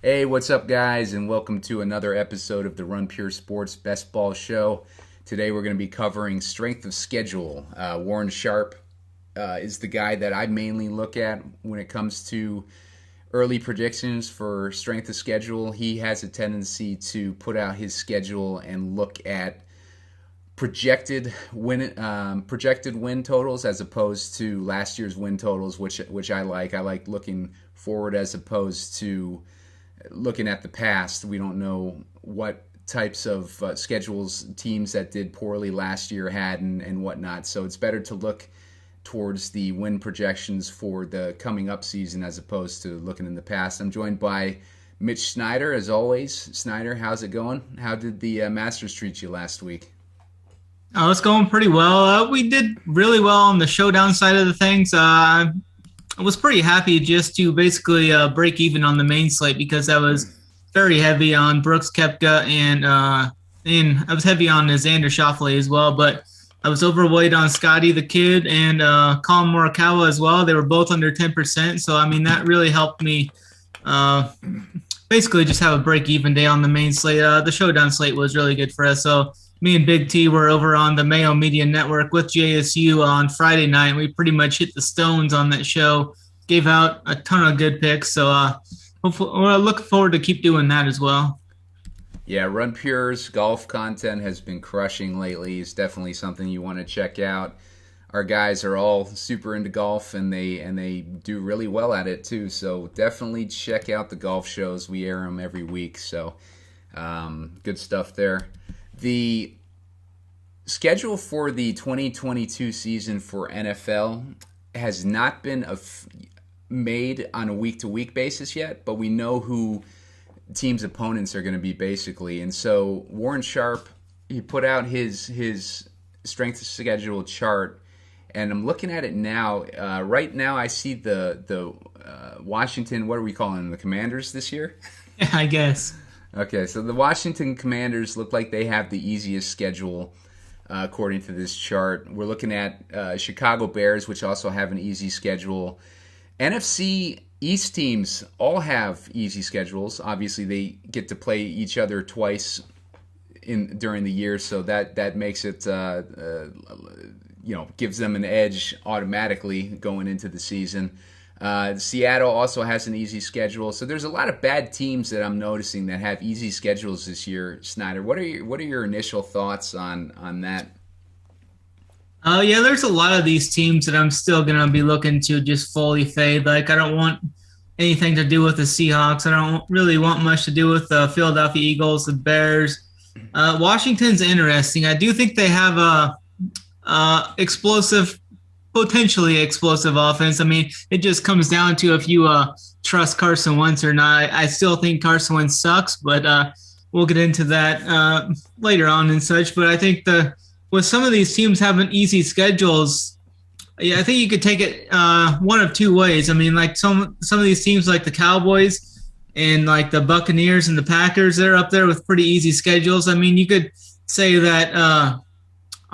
Hey, what's up, guys, and welcome to another episode of the Run Pure Sports Best Ball Show. Today we're going to be covering strength of schedule. Warren Sharp is the guy that I mainly look at when it comes to early predictions for strength of schedule. He has a tendency to put out his schedule and look at projected win totals as opposed to last year's win totals, which I like. I like looking forward as opposed to looking at the past. We don't know what types of schedules teams that did poorly last year had and whatnot. So it's better to look towards the win projections for the coming up season as opposed to looking in the past. I'm joined by Mitch Snyder, as always. Snyder, how's it going? How did the Masters treat you last week? Oh, it's going pretty well. We did really well on the Showdown side of the things. I was pretty happy just to basically break even on the main slate because I was very heavy on Brooks Koepka and I was heavy on Xander Schauffele as well, but I was overweight on Scotty the Kid and Colin Morikawa as well. They were both under 10%, so I mean that really helped me basically just have a break even day on the main slate. The Showdown slate was really good for us, so me and Big T were over on the Mayo Media Network with JSU on Friday night. We pretty much hit the stones on that show, gave out a ton of good picks. So hopefully, we're looking forward to keep doing that as well. Yeah, Run Pure's golf content has been crushing lately. It's definitely something you want to check out. Our guys are all super into golf, and they do really well at it too. So definitely check out the golf shows. We air them every week. So good stuff there. The schedule for the 2022 season for NFL has not been made on a week-to-week basis yet, but we know who teams' opponents are going to be basically. And so Warren Sharp, he put out his strength of schedule chart, and I'm looking at it now. Right now I see the Washington, what are we calling them, the Commanders this year? Yeah, I guess. Okay, so the Washington Commanders look like they have the easiest schedule according to this chart. We're looking at Chicago Bears, which also have an easy schedule. NFC East teams all have easy schedules. Obviously, they get to play each other twice during the year, so that makes it gives them an edge automatically going into the season. Seattle also has an easy schedule, so there's a lot of bad teams that I'm noticing that have easy schedules this year. Snyder, what are your initial thoughts on that? Yeah, there's a lot of these teams that I'm still gonna be looking to just fully fade. Like I don't want anything to do with the Seahawks. I don't really want much to do with the Philadelphia Eagles, the Bears. Washington's interesting. I do think they have a potentially explosive offense. I mean, it just comes down to if you trust Carson Wentz or not. I still think Carson Wentz sucks, but we'll get into that later on and such. But I think with some of these teams having easy schedules, yeah, I think you could take it one of two ways. I mean, like some of these teams like the Cowboys and like the Buccaneers and the Packers, they're up there with pretty easy schedules. I mean, you could say that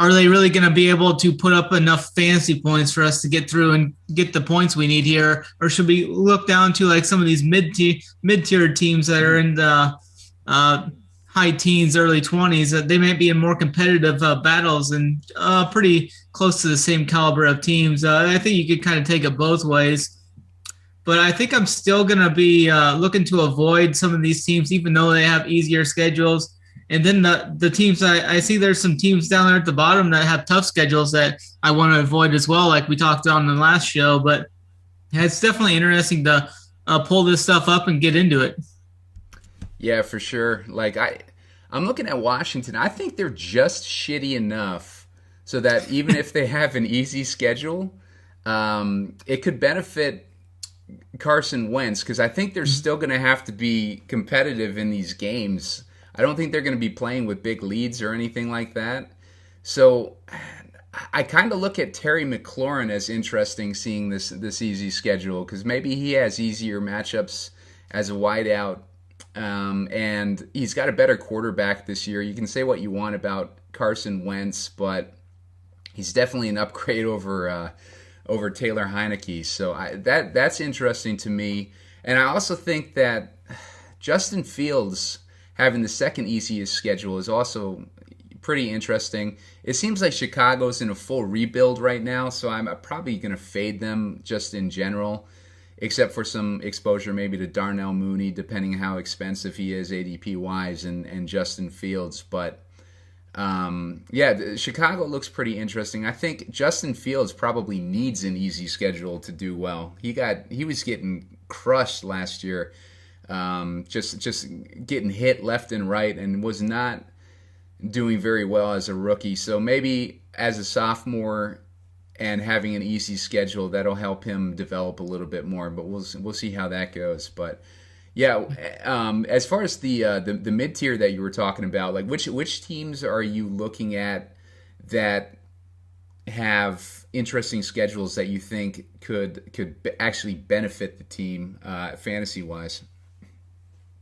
are they really going to be able to put up enough fantasy points for us to get through and get the points we need here? Or should we look down to like some of these mid-tier teams that are in the high teens, early 20s, that they might be in more competitive battles and pretty close to the same caliber of teams? I think you could kind of take it both ways. But I think I'm still going to be looking to avoid some of these teams, even though they have easier schedules. And then the teams, I see there's some teams down there at the bottom that have tough schedules that I want to avoid as well, like we talked on the last show. But yeah, it's definitely interesting to pull this stuff up and get into it. Yeah, for sure. Like I'm looking at Washington. I think they're just shitty enough so that even if they have an easy schedule, it could benefit Carson Wentz because I think they're still going to have to be competitive in these games. I don't think they're going to be playing with big leads or anything like that. So I kind of look at Terry McLaurin as interesting seeing this easy schedule because maybe he has easier matchups as a wideout, and he's got a better quarterback this year. You can say what you want about Carson Wentz, but he's definitely an upgrade over Taylor Heineke. So that's interesting to me. And I also think that Justin Fields having the second easiest schedule is also pretty interesting. It seems like Chicago's in a full rebuild right now, so I'm probably going to fade them just in general, except for some exposure maybe to Darnell Mooney, depending on how expensive he is ADP-wise, and Justin Fields. But, Chicago looks pretty interesting. I think Justin Fields probably needs an easy schedule to do well. He was getting crushed last year, just getting hit left and right, and was not doing very well as a rookie. So maybe as a sophomore and having an easy schedule, that'll help him develop a little bit more. But we'll see how that goes. But yeah, as far as the mid tier that you were talking about, like which teams are you looking at that have interesting schedules that you think could actually benefit the team fantasy wise?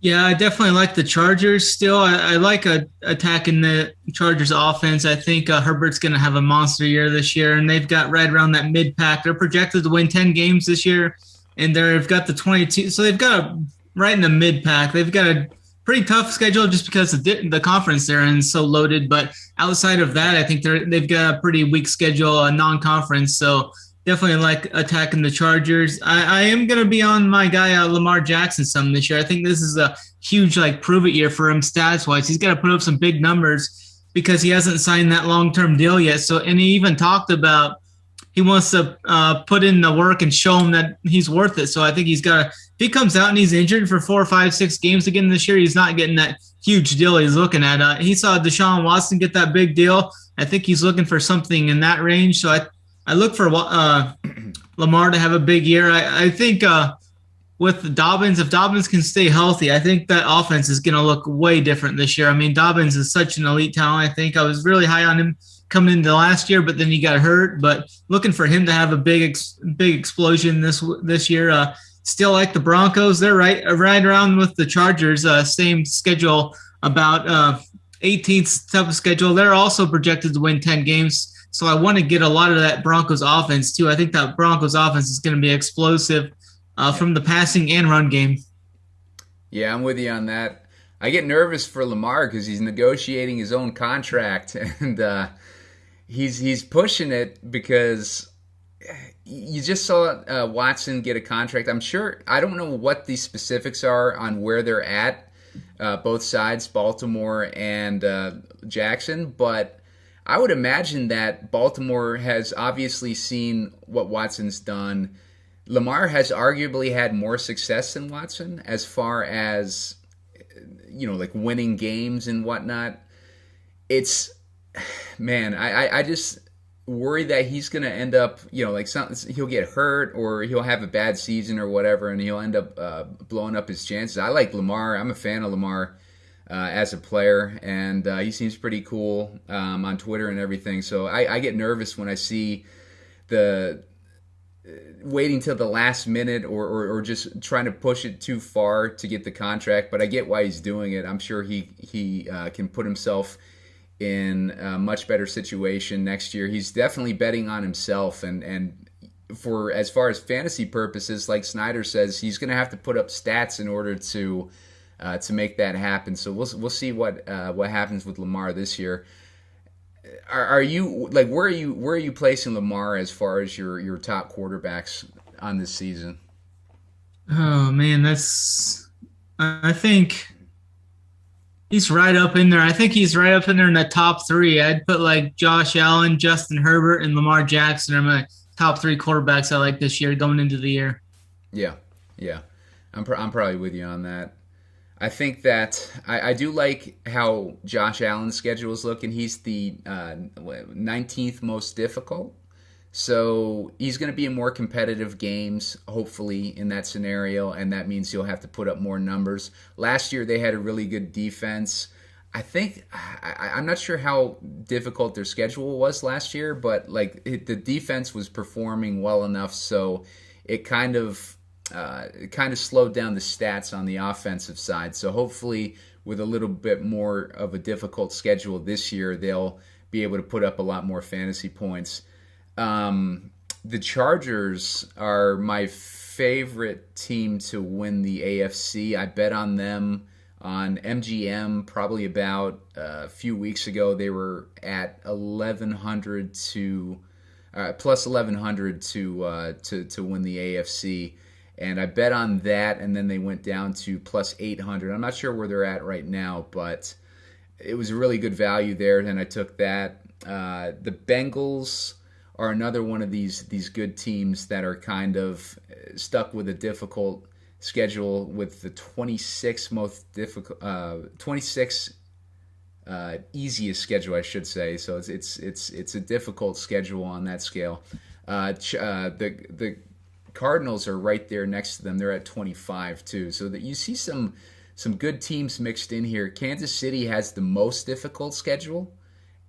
Yeah, I definitely like the Chargers still. I like attacking the Chargers offense. I think Herbert's going to have a monster year this year, and they've got right around that mid-pack. They're projected to win 10 games this year, and they've got the 22. So they've got right in the mid-pack. They've got a pretty tough schedule just because the conference they're in is so loaded. But outside of that, I think they've got a pretty weak schedule, a non-conference. So definitely like attacking the Chargers. I am going to be on my guy Lamar Jackson some this year. I think this is a huge prove-it year for him stats-wise. He's got to put up some big numbers because he hasn't signed that long-term deal yet. And he even talked about he wants to put in the work and show him that he's worth it. So I think he's got to – if he comes out and he's injured for 4, 5, 6 games again this year, he's not getting that huge deal he's looking at. He saw Deshaun Watson get that big deal. I think he's looking for something in that range. So I look for Lamar to have a big year. I think with Dobbins, if Dobbins can stay healthy, I think that offense is going to look way different this year. I mean, Dobbins is such an elite talent. I think I was really high on him coming into last year, but then he got hurt. But looking for him to have a big explosion this year. Still like the Broncos. They're right around with the Chargers. Same schedule, about 18th type of schedule. They're also projected to win 10 games. So I want to get a lot of that Broncos offense too. I think that Broncos offense is going to be explosive from the passing and run game. Yeah, I'm with you on that. I get nervous for Lamar because he's negotiating his own contract, and he's pushing it because you just saw Watson get a contract. I don't know what the specifics are on where they're at, both sides, Baltimore and Jackson, but I would imagine that Baltimore has obviously seen what Watson's done. Lamar has arguably had more success than Watson as far as, winning games and whatnot. I just worry that he's going to end up, he'll get hurt or he'll have a bad season or whatever, and he'll end up blowing up his chances. I like Lamar. I'm a fan of Lamar as a player, and he seems pretty cool on Twitter and everything. So I get nervous when I see the waiting till the last minute or just trying to push it too far to get the contract. But I get why he's doing it. I'm sure he can put himself in a much better situation next year. He's definitely betting on himself, and for as far as fantasy purposes, like Snyder says, he's going to have to put up stats in order to make that happen. So we'll see what happens with Lamar this year. Are you where are you placing Lamar as far as your top quarterbacks on this season? Oh man, I think he's right up in there. I think he's right up in there in the top 3. I'd put Josh Allen, Justin Herbert, and Lamar Jackson are my top 3 quarterbacks I like this year going into the year. Yeah. I'm probably with you on that. I think that I do like how Josh Allen's schedule is looking. He's the 19th most difficult. So he's going to be in more competitive games, hopefully, in that scenario, and that means he'll have to put up more numbers. Last year, they had a really good defense. I'm not sure how difficult their schedule was last year, but the defense was performing well enough, so it kind of slowed down the stats on the offensive side. So hopefully with a little bit more of a difficult schedule this year, they'll be able to put up a lot more fantasy points. The Chargers are my favorite team to win the AFC. I bet on them on MGM probably about a few weeks ago. They were at 1,100 to plus 1,100 to win the AFC. And I bet on that, and then they went down to plus 800. I'm not sure where they're at right now, but it was a really good value there, and I took that. The Bengals are another one of these good teams that are kind of stuck with a difficult schedule, with the 26 easiest schedule, I should say. So it's a difficult schedule on that scale. The Cardinals are right there next to them. They're at 25 too. So that you see some good teams mixed in here. Kansas City has the most difficult schedule,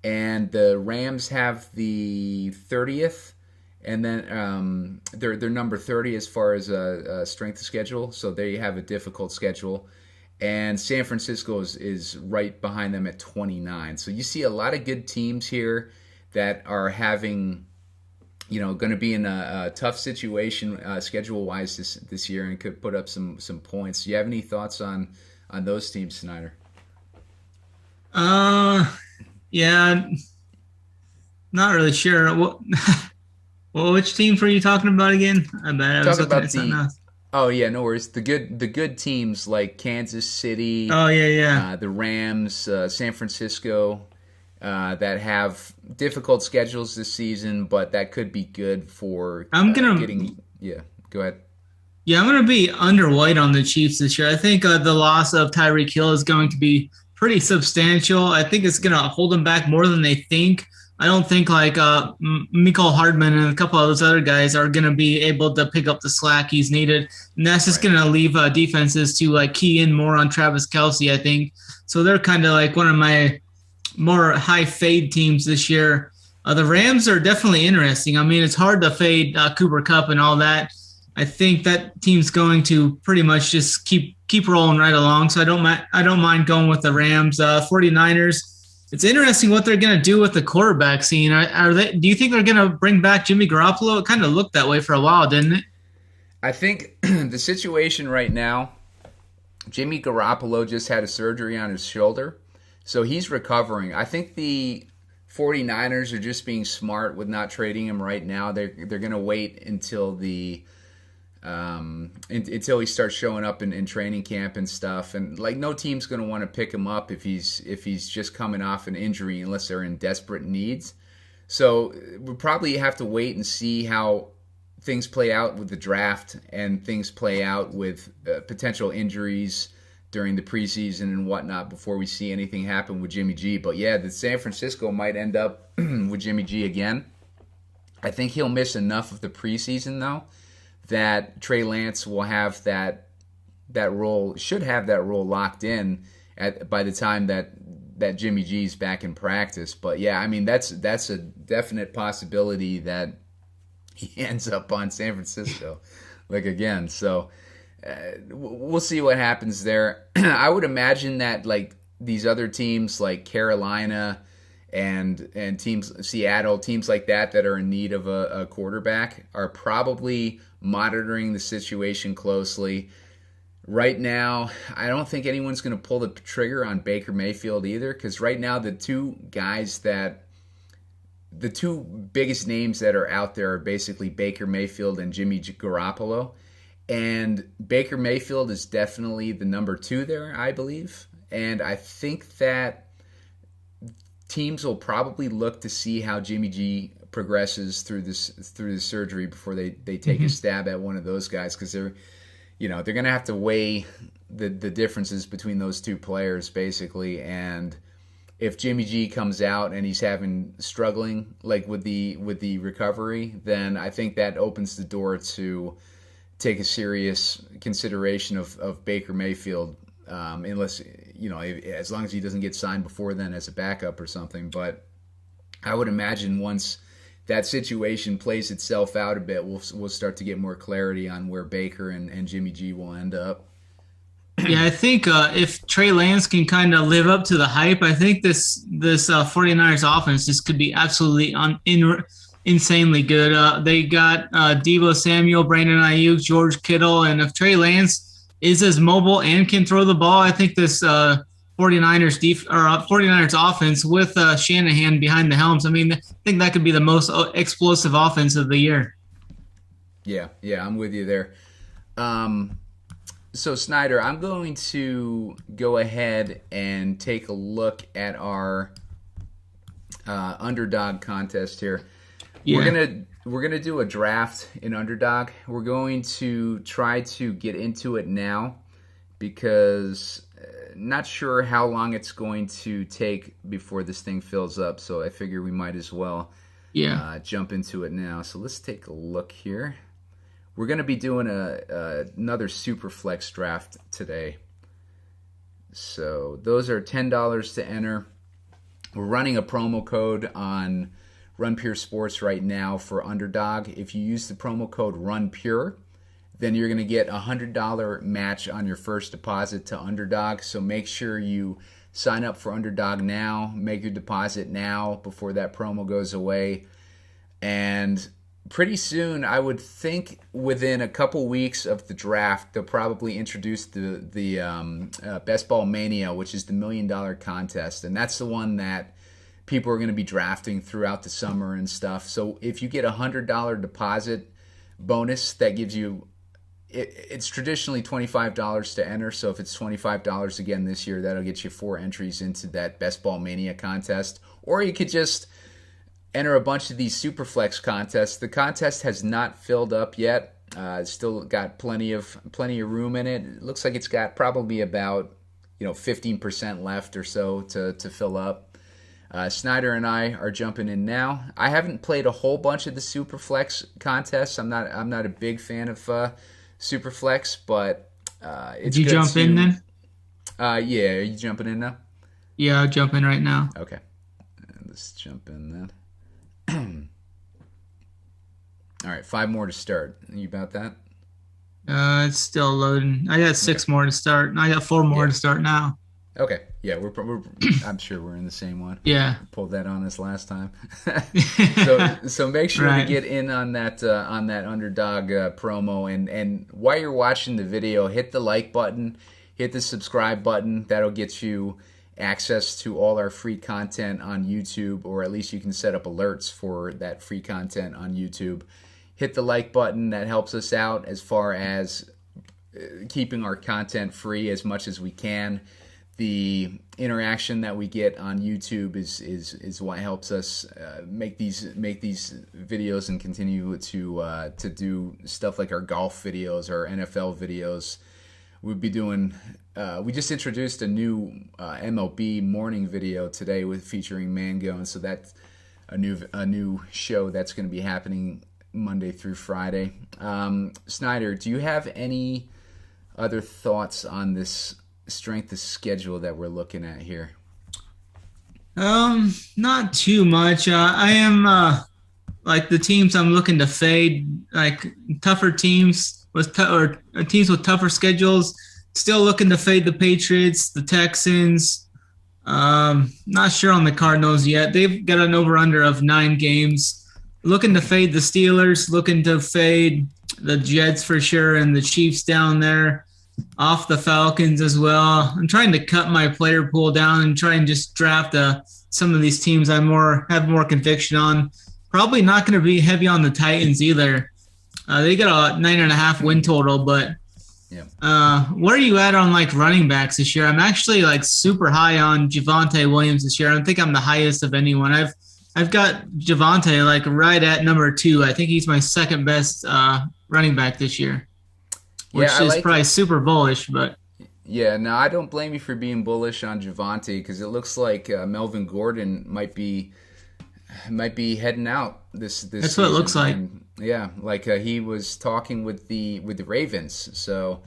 and the Rams have the 30th, and then they're number 30 as far as strength of schedule. So they have a difficult schedule, and San Francisco is right behind them at 29. So you see a lot of good teams here that are having, going to be in a tough situation schedule-wise this year, and could put up some points. Do you have any thoughts on those teams, Snyder? Yeah, not really sure. Which teams were you talking about again? I bet I was looking at something else. Oh yeah, no worries. The good teams like Kansas City. Oh yeah. The Rams, San Francisco. That have difficult schedules this season, but that could be good for getting. Yeah, go ahead. Yeah, I'm going to be underweight on the Chiefs this year. I think the loss of Tyreek Hill is going to be pretty substantial. I think it's going to hold them back more than they think. I don't think Nicole Hardman and a couple of those other guys are going to be able to pick up the slack he's needed, and that's just going to leave defenses to key in more on Travis Kelce, I think. So they're kind of one of my more high fade teams this year. The Rams are definitely interesting. I mean, it's hard to fade Cooper Kupp and all that. I think that team's going to pretty much just keep rolling right along. So I don't mind going with the Rams. 49ers. It's interesting what they're going to do with the quarterback scene. Do you think they're going to bring back Jimmy Garoppolo? It kind of looked that way for a while, didn't it? I think the situation right now, Jimmy Garoppolo just had a surgery on his shoulder. So he's recovering. I think the 49ers are just being smart with not trading him right now. They're going to wait until until he starts showing up in training camp and stuff. And no team's going to want to pick him up if he's just coming off an injury unless they're in desperate needs. So we'll probably have to wait and see how things play out with the draft and things play out with potential injuries during the preseason and whatnot before we see anything happen with Jimmy G. But yeah, the San Francisco might end up with Jimmy G again. I think he'll miss enough of the preseason though that Trey Lance will have that role, should have that role locked in by the time that Jimmy G's back in practice. But yeah, I mean that's a definite possibility that he ends up on San Francisco again. So we'll see what happens there. I would imagine that these other teams like Carolina and teams, Seattle, teams like that are in need of a quarterback are probably monitoring the situation closely. Right now, I don't think anyone's going to pull the trigger on Baker Mayfield either, because right now the two biggest names that are out there are basically Baker Mayfield and Jimmy Garoppolo. And Baker Mayfield is definitely the number 2 there, I believe. And I think that teams will probably look to see how Jimmy G progresses through the surgery before they take a stab at one of those guys, because they're going to have to weigh the differences between those two players basically. And if Jimmy G comes out and he's struggling with the recovery, then I think that opens the door to take a serious consideration of Baker Mayfield, unless, as long as he doesn't get signed before then as a backup or something. But I would imagine once that situation plays itself out a bit, we'll start to get more clarity on where Baker and Jimmy G will end up. Yeah, I think if Trey Lance can kind of live up to the hype, I think this 49ers offense just could be absolutely insanely good. They got Deebo Samuel, Brandon Ayuk, George Kittle, and if Trey Lance is as mobile and can throw the ball, I think this 49ers offense with Shanahan behind the helms, I think that could be the most explosive offense of the year. Yeah, I'm with you there. So, Snyder, I'm going to go ahead and take a look at our underdog contest here. Yeah. We're gonna do a draft in underdog. We're going to try to get into it now because not sure how long it's going to take before this thing fills up. So I figure we might as well jump into it now. So let's take a look here. We're going to be doing another Superflex draft today. So those are $10 to enter. We're running a promo code on Run Pure Sports right now for Underdog. If you use the promo code RUNPURE, then you're going to get a $100 match on your first deposit to Underdog. So make sure you sign up for Underdog now. Make your deposit now before that promo goes away. And pretty soon, I would think within a couple weeks of the draft, they'll probably introduce the Best Ball Mania, which is the $1 million contest. And that's the one that people are going to be drafting throughout the summer and stuff. So if you get a $100 deposit bonus, that gives you, it's traditionally $25 to enter. So if it's $25 again this year, that'll get you 4 entries into that Best Ball Mania contest. Or you could just enter a bunch of these Superflex contests. The contest has not filled up yet. It's still got plenty of room in it. It looks like it's got probably about 15% left or so to fill up. Snyder and I are jumping in now. I haven't played a whole bunch of the Superflex contests. I'm not a big fan of Superflex, but it's Did you jump in then? Yeah, are you jumping in now? Yeah, I'll jump in right now. Okay, let's jump in then. All right, 5 more to start. You about that? It's still loading. I got 6 more to start, and I got 4 more to start now. Okay, yeah, we're I'm sure we're in the same one. Yeah, pulled that on us last time. so make sure to get in on that Underdog promo, and while you're watching the video, hit the like button, hit the subscribe button. That'll get you access to all our free content on YouTube, or at least you can set up alerts for that free content on YouTube. Hit the like button. That helps us out as far as keeping our content free as much as we can. The interaction that we get on YouTube is what helps us make these videos and continue to do stuff like our golf videos, our NFL videos. We'll be doing. We just introduced a new MLB morning video today featuring Mango, and so that's a new show that's going to be happening Monday through Friday. Snyder, do you have any other thoughts on this strength of schedule that we're looking at here? Not too much. I am like the teams I'm looking to fade, like tougher teams or teams with tougher schedules. Still looking to fade the Patriots, the Texans. Not sure on the Cardinals yet. They've got an over-under of 9 games. Looking to fade the Steelers. Looking to fade the Jets for sure, and the Chiefs down there. Off the Falcons as well. I'm trying to cut my player pool down and try and just draft some of these teams I have more conviction on. Probably not going to be heavy on the Titans either. They got a 9.5 win total, but where are you at on like running backs this year? I'm actually like super high on Javonte Williams this year. I think I'm the highest of anyone. I've got Javonte like right at number 2. I think he's my second best running back this year, which is probably super bullish. But yeah, no, I don't blame you for being bullish on Javonte because it looks like Melvin Gordon might be heading out this That's season. What it looks like. And, yeah, like he was talking with the Ravens, so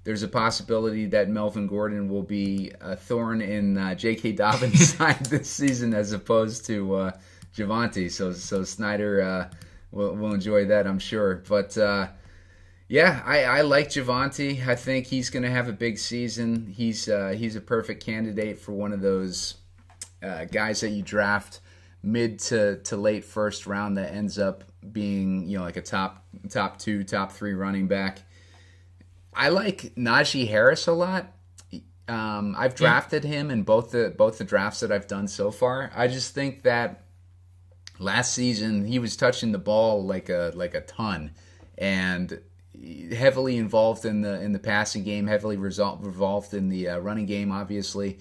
there's a possibility that Melvin Gordon will be a thorn in J.K. Dobbins' side this season as opposed to Javonte. So Snyder will enjoy that, I'm sure. But yeah, I like Javonte. I think he's going to have a big season. He's a perfect candidate for one of those guys that you draft mid to late first round that ends up being, like a top 2, top 3 running back. I like Naji Harris a lot. I've drafted him in both the drafts that I've done so far. I just think that last season he was touching the ball like a ton, and heavily involved in the passing game, heavily involved in the running game. Obviously,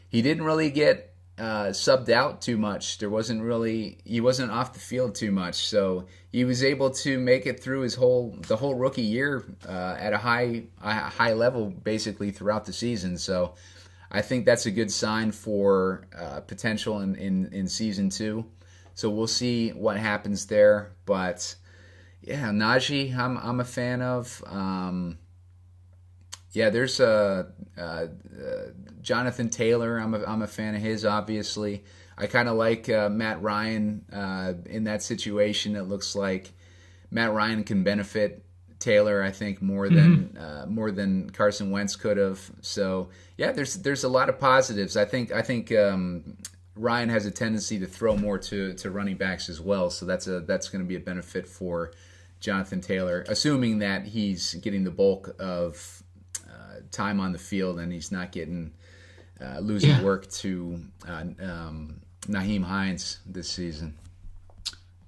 he didn't really get subbed out too much. He wasn't off the field too much, so he was able to make it through the whole rookie year at a high level, basically throughout the season. So I think that's a good sign for potential in season 2. So we'll see what happens there, but yeah, Naji, I'm a fan of. There's Jonathan Taylor. I'm a fan of his. Obviously, I kind of like Matt Ryan in that situation. It looks like Matt Ryan can benefit Taylor, I think, more than Carson Wentz could have. So yeah, there's a lot of positives. I think Ryan has a tendency to throw more to running backs as well. So that's going to be a benefit for Jonathan Taylor, assuming that he's getting the bulk of time on the field and he's not getting losing work to Nyheim Hines this season.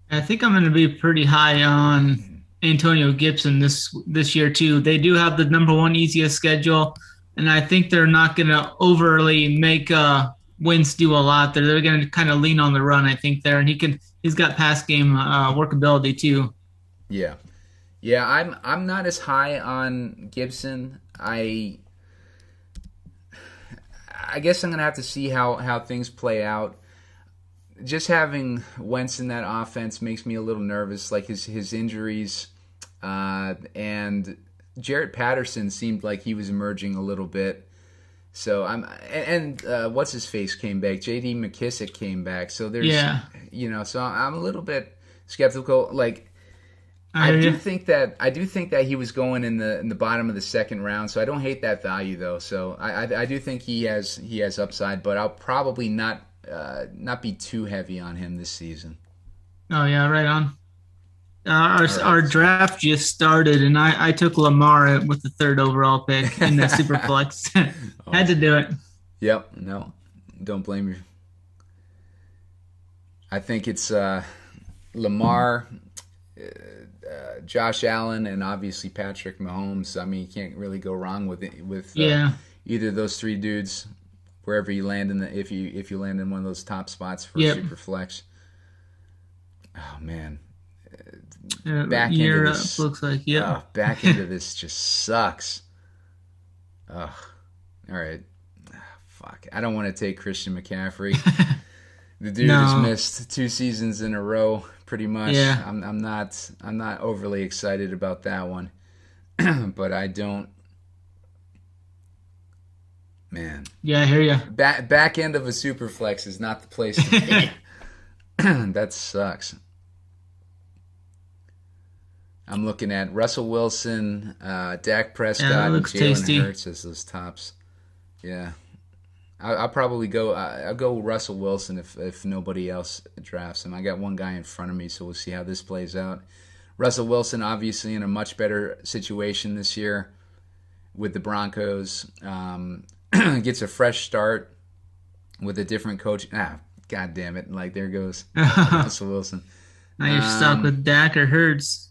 I think I'm going to be pretty high on Antonio Gibson this year too. They do have the number 1 easiest schedule, and I think they're not going to overly make Wentz do a lot. They're going to kind of lean on the run, I think, there, and he's got pass game workability too. Yeah, I'm not as high on Gibson. I guess I'm gonna have to see how things play out. Just having Wentz in that offense makes me a little nervous. Like his injuries, and Jarrett Patterson seemed like he was emerging a little bit. So what's his face came back. J.D. McKissick came back. So there's so I'm a little bit skeptical. Like. I do think that he was going in the bottom of the second round, so I don't hate that value though. So I do think he has upside, but I'll probably not be too heavy on him this season. Oh yeah, right on. Our draft just started, and I took Lamar with the 3rd overall pick in the Superflex. Had to do it. Yep. No, don't blame you. I think it's Lamar. Josh Allen and obviously Patrick Mahomes. I mean, you can't really go wrong with either of those 3 dudes. Wherever you land if you land in one of those top spots for super flex. Oh man, back into this looks like back into this just sucks. Ugh. All right, fuck. I don't want to take Christian McCaffrey. The dude has missed 2 seasons in a row. Pretty much. Yeah. I'm not overly excited about that one. But I don't. Man. Yeah, I hear you. Back end of a super flex is not the place to be. That sucks. I'm looking at Russell Wilson, Dak Prescott, and Jalen Hurts as those tops. Yeah. I'll probably go. I'll go Russell Wilson if nobody else drafts him. I got one guy in front of me, so we'll see how this plays out. Russell Wilson, obviously, in a much better situation this year with the Broncos. Gets a fresh start with a different coach. God damn it! Like there goes Russell Wilson. Now you're stuck with Dak or Hurts.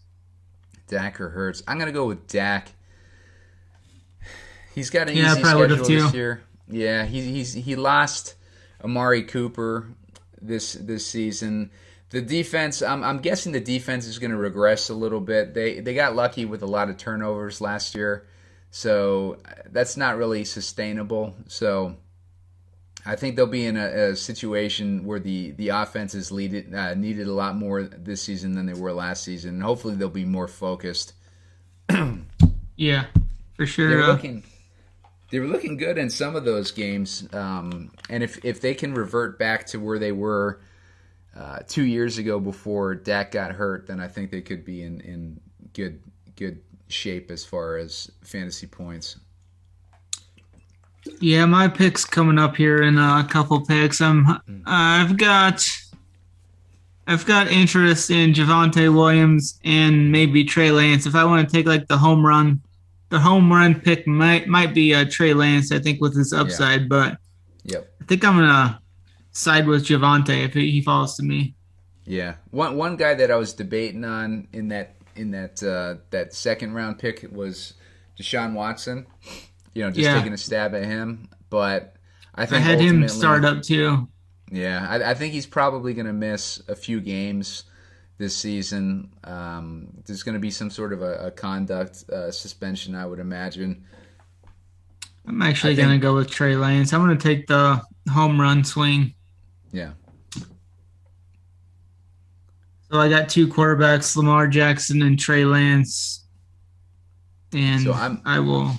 Dak or Hurts. I'm gonna go with Dak. He's got an easy schedule this year. Yeah, he lost Amari Cooper this season. The defense, I'm guessing the defense is going to regress a little bit. They got lucky with a lot of turnovers last year, so that's not really sustainable. So I think they'll be in a situation where the offenses needed a lot more this season than they were last season. And hopefully they'll be more focused. Yeah, for sure. They were looking good in some of those games, and if they can revert back to where they were 2 years ago before Dak got hurt, then I think they could be in good shape as far as fantasy points. Yeah, my pick's coming up here in a couple picks. I've got I've got interest in Javonte Williams and maybe Trey Lance. If I want to take like the home run pick might be Trey Lance, I think, with his upside. But I think I'm gonna side with Javonte if he falls to me. Yeah, one guy that I was debating on in that second round pick was Deshaun Watson. Taking a stab at him, but I think I had him start up too. Yeah, I think he's probably going to miss a few games this season. There's going to be some sort of a conduct suspension, I would imagine. I'm actually going to go with Trey Lance. I'm going to take the home run swing. Yeah. So I got two quarterbacks, Lamar Jackson and Trey Lance. And so I will...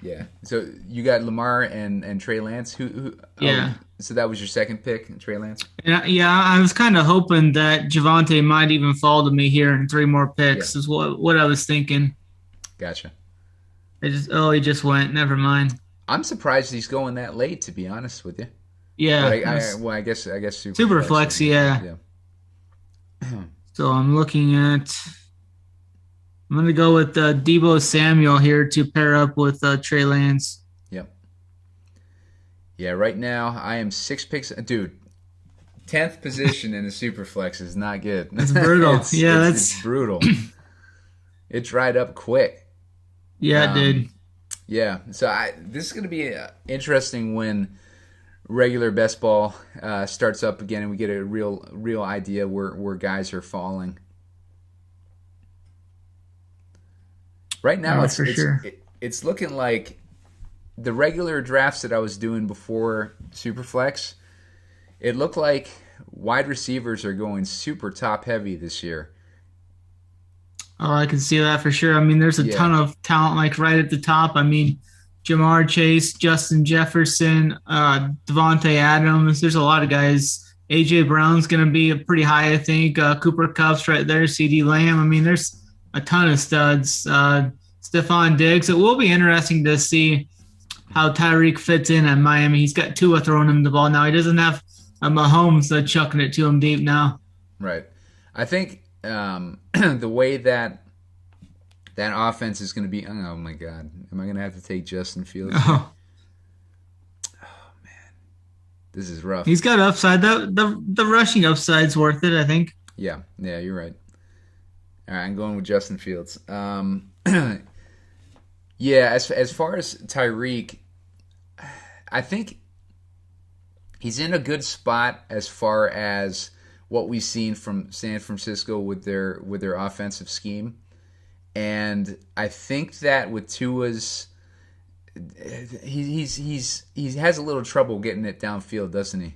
Yeah. So you got Lamar and Trey Lance. Who yeah. So that was your second pick, Trey Lance? Yeah, I was kind of hoping that Javonte might even fall to me here in 3 more picks is what I was thinking. Gotcha. He just went. Never mind. I'm surprised he's going that late, to be honest with you. Yeah. I guess super flex, yeah. So I'm looking at... I'm going to go with Deebo Samuel here to pair up with Trey Lance. Yep. Yeah, right now I am 6 picks. Dude, 10th position in the Superflex is not good. That's brutal. It's brutal. It dried up quick. Yeah, it did. Yeah, so this is going to be interesting when regular best ball starts up again and we get a real idea where guys are falling. Right now, it's looking like the regular drafts that I was doing before Superflex, it looked like wide receivers are going super top heavy this year. Oh, I can see that for sure. I mean, there's a ton of talent like right at the top. I mean, Jamar Chase, Justin Jefferson, Devonte Adams. There's a lot of guys. A.J. Brown's going to be pretty high, I think. Cooper Kupp's right there. C.D. Lamb. I mean, there's a ton of studs. Stephon Diggs. It will be interesting to see how Tyreek fits in at Miami. He's got Tua throwing him the ball now. He doesn't have Mahomes chucking it to him deep now. Right. I think the way that offense is going to be. Oh my God, am I going to have to take Justin Fields? Oh man, this is rough. He's got upside. The rushing upside's worth it, I think. Yeah, you're right. All right, I'm going with Justin Fields. As far as Tyreek, I think he's in a good spot as far as what we've seen from San Francisco with their offensive scheme. And I think that with Tua's, he has a little trouble getting it downfield, doesn't he?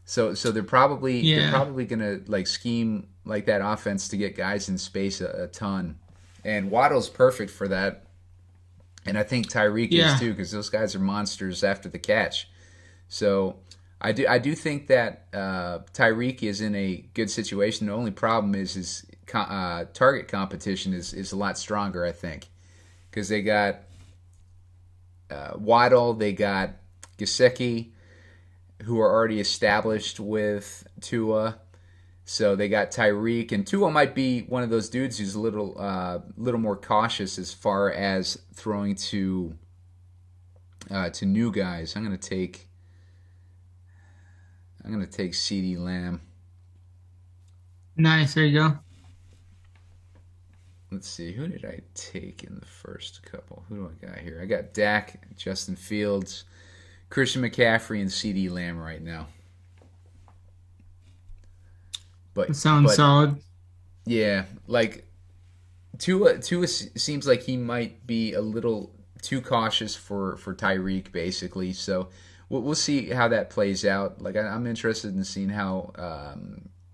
So they're probably gonna like scheme like that offense to get guys in space a ton, and Waddle's perfect for that, and I think Tyreek is too, because those guys are monsters after the catch. So I do think that Tyreek is in a good situation. The only problem is his target competition is a lot stronger, I think, because they got Waddle, they got Gesicki, who are already established with Tua. So they got Tyreek, and Tua might be one of those dudes who's a little more cautious as far as throwing to new guys. I'm gonna take CeeDee Lamb. Nice, there you go. Let's see, who did I take in the first couple? Who do I got here? I got Dak, Justin Fields, Christian McCaffrey, and CeeDee Lamb right now. But sounds solid. Yeah, like Tua seems like he might be a little too cautious for Tyreek, basically. So we'll see how that plays out. Like I'm interested in seeing how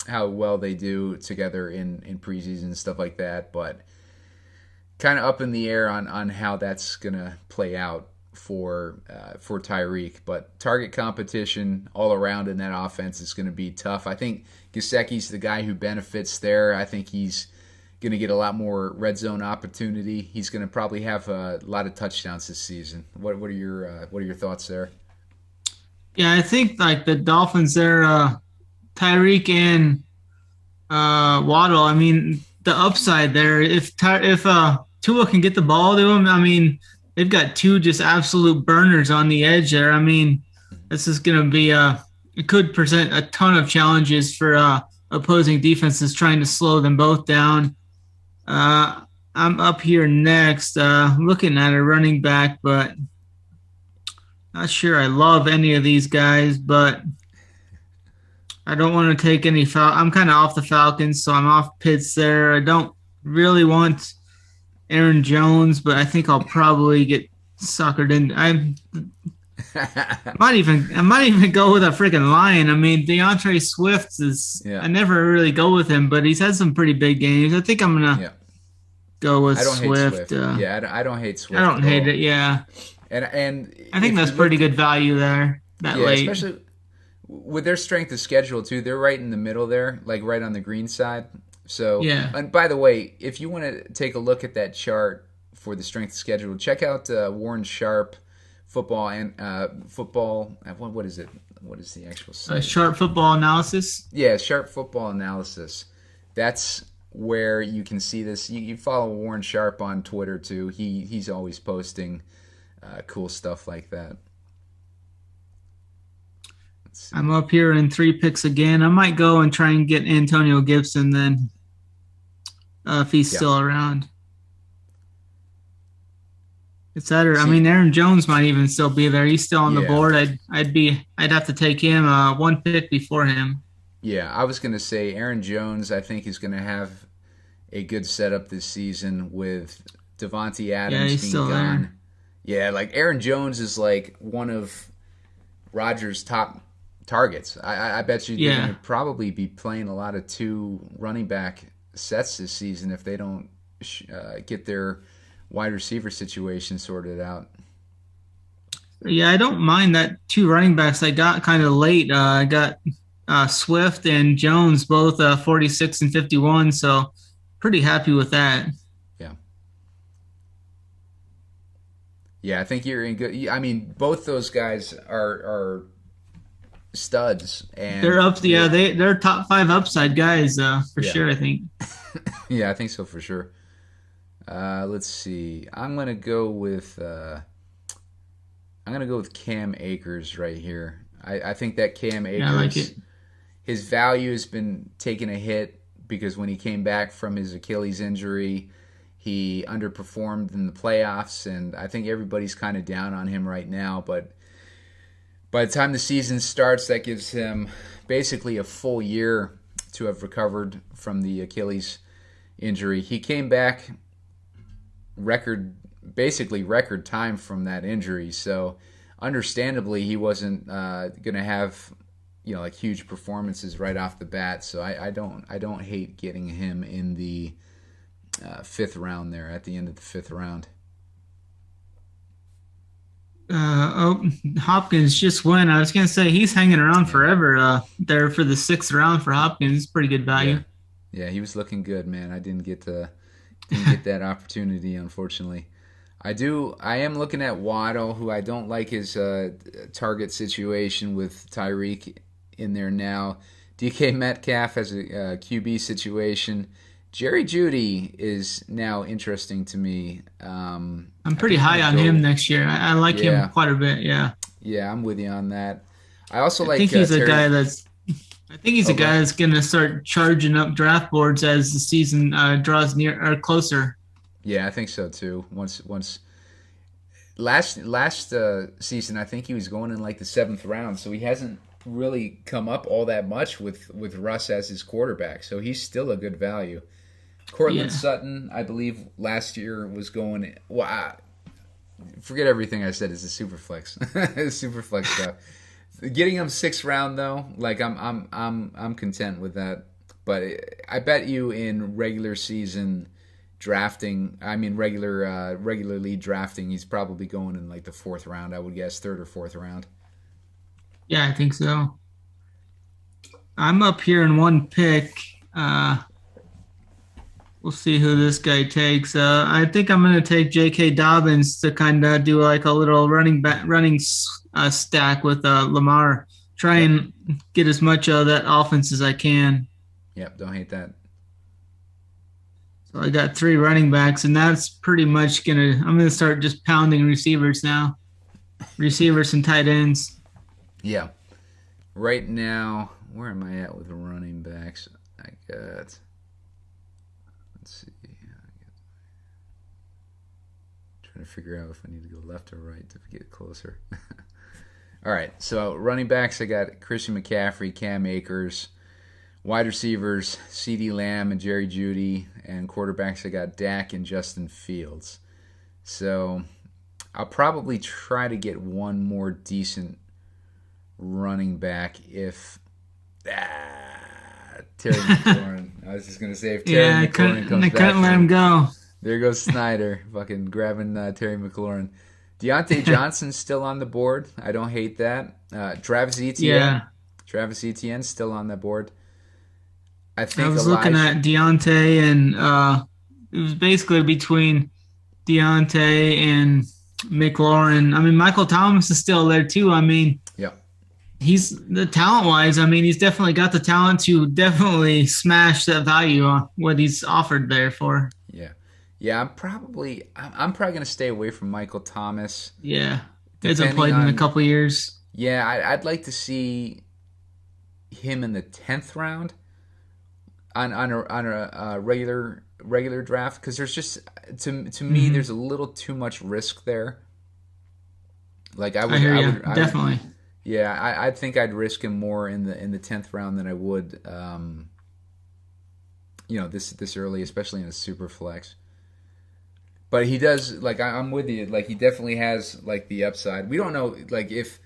well they do together in preseason and stuff like that. But kind of up in the air on how that's gonna play out for Tyreek. But target competition all around in that offense is going to be tough. I think Gesicki's the guy who benefits there. I think he's going to get a lot more red zone opportunity. He's going to probably have a lot of touchdowns this season. What are your thoughts there? Yeah, I think like the Dolphins, they're Tyreek and Waddle. I mean, the upside there. If Tua can get the ball to him, I mean, they've got two just absolute burners on the edge there. I mean, this is going to be it could present a ton of challenges for opposing defenses trying to slow them both down. I'm up here next, looking at a running back, but not sure I love any of these guys, but I don't want to take any foul. I'm kind of off the Falcons, so I'm off Pitts there. I don't really want Aaron Jones, but I think I'll probably get suckered in. I might even go with a freaking Lion. I mean, DeAndre Swift is. Yeah. I never really go with him, but he's had some pretty big games. I think I'm gonna go with Swift. I don't hate Swift. I don't hate it. Yeah, and I think that's pretty good value there. Late, especially with their strength of schedule too. They're right in the middle there, like right on the green side. So yeah. And by the way, if you want to take a look at that chart for the strength of schedule, check out Warren Sharp football and football. What is it? What is the actual site? Sharp Football Analysis. Yeah, Sharp Football Analysis. That's where you can see this. You follow Warren Sharp on Twitter too. He's always posting cool stuff like that. I'm up here in 3 picks again. I might go and try and get Antonio Gibson then, if he's still around. It's either, I mean, Aaron Jones might even still be there. He's still on the board. I'd have to take him 1 pick before him. Yeah, I was going to say Aaron Jones, I think, is going to have a good setup this season with Devonte Adams being gone. Yeah, like Aaron Jones is like one of Rodgers' top targets. I bet you they're going to probably be playing a lot of 2 running back sets this season if they don't get their wide receiver situation sorted out. Yeah, I don't mind that 2 running backs I got kind of late. I got Swift and Jones both 46 and 51, so pretty happy with that. Yeah, I think you're in good. I mean, both those guys are studs, and they're up. Yeah, they're top 5 upside guys for sure. I think. Yeah, I think so for sure. Let's see. I'm gonna go with Cam Akers right here. I think that Cam Akers, I like it. His value has been taking a hit because when he came back from his Achilles injury, he underperformed in the playoffs, and I think everybody's kind of down on him right now. But by the time the season starts, that gives him basically a full year to have recovered from the Achilles injury. He came back record time from that injury, so understandably he wasn't going to have like huge performances right off the bat. So I don't hate getting him in the 5th round there at the end of the 5th round. Hopkins just went. I was going to say he's hanging around forever there for the 6th round for Hopkins. Pretty good value. Yeah, he was looking good, man. I didn't get that opportunity, unfortunately. I am looking at Waddle, who I don't like his target situation with Tyreek in there now. DK Metcalf has a QB situation. Jerry Jeudy is now interesting to me. I'm pretty high on him next year. I like him quite a bit. Yeah. Yeah, I'm with you on that. I also think he's a guy that's. I think he's a guy that's going to start charging up draft boards as the season draws near or closer. Yeah, I think so too. Once last season, I think he was going in like the 7th round, so he hasn't really come up all that much with Russ as his quarterback. So he's still a good value. Cortland Sutton, I believe last year was going. Well, forget everything I said. It's a super flex, super flex stuff. Getting him 6th round though, like I'm content with that. But I bet you in regular season drafting, regularly drafting, he's probably going in like the 4th round. I would guess 3rd or 4th round. Yeah, I think so. I'm up here in 1 pick. We'll see who this guy takes. I think I'm going to take J.K. Dobbins to kind of do like a little running stack with Lamar. Try and get as much of that offense as I can. Yep, don't hate that. So I got 3 running backs, and that's pretty much I'm gonna start just pounding receivers now. Receivers and tight ends. Yeah. Right now, where am I at with the running backs? I got, let's see. Trying to figure out if I need to go left or right to get closer. All right, so running backs, I got Christian McCaffrey, Cam Akers. Wide receivers, CeeDee Lamb and Jerry Jeudy. And quarterbacks, I got Dak and Justin Fields. So I'll probably try to get one more decent running back if Terry McLaurin. I was just going to say if Terry McLaurin comes back. They couldn't let him go. There goes Snyder, fucking grabbing Terry McLaurin. Deontay Johnson's still on the board. I don't hate that. Travis Etienne. Yeah. Travis Etienne's still on the board. I was looking at Deontay, and it was basically between Deontay and McLaurin. I mean, Michael Thomas is still there too. I mean, yeah, he's the talent-wise. I mean, he's definitely got the talent to definitely smash that value on what he's offered there for. Yeah. I'm probably going to stay away from Michael Thomas. Yeah, hasn't played in a couple years. Yeah, I'd like to see him in the 10th round on a regular draft, because there's just to me there's a little too much risk there. Like I would definitely. I think I'd risk him more in the 10th round than I would this early, especially in a super flex. But he does, like, I'm with you, like he definitely has like the upside. We don't know, like, if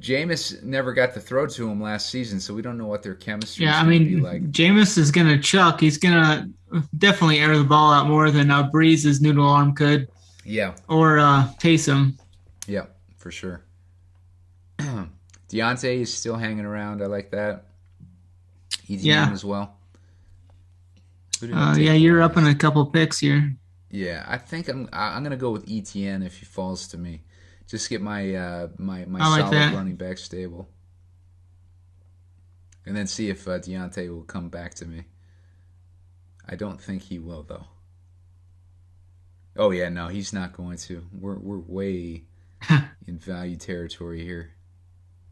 Jameis never got to throw to him last season, so we don't know what their chemistry is going to be like. Jameis is going to chuck. He's going to definitely air the ball out more than Breeze's noodle arm could. Yeah. Or Taysom. Yeah, for sure. Deontay is still hanging around. I like that. ETN as well. You're up in a couple picks here. Yeah, I think I'm going to go with ETN if he falls to me. Just get my my solid running back stable, and then see if Deontay will come back to me. I don't think he will, though. Oh yeah, no, he's not going to. We're way in value territory here.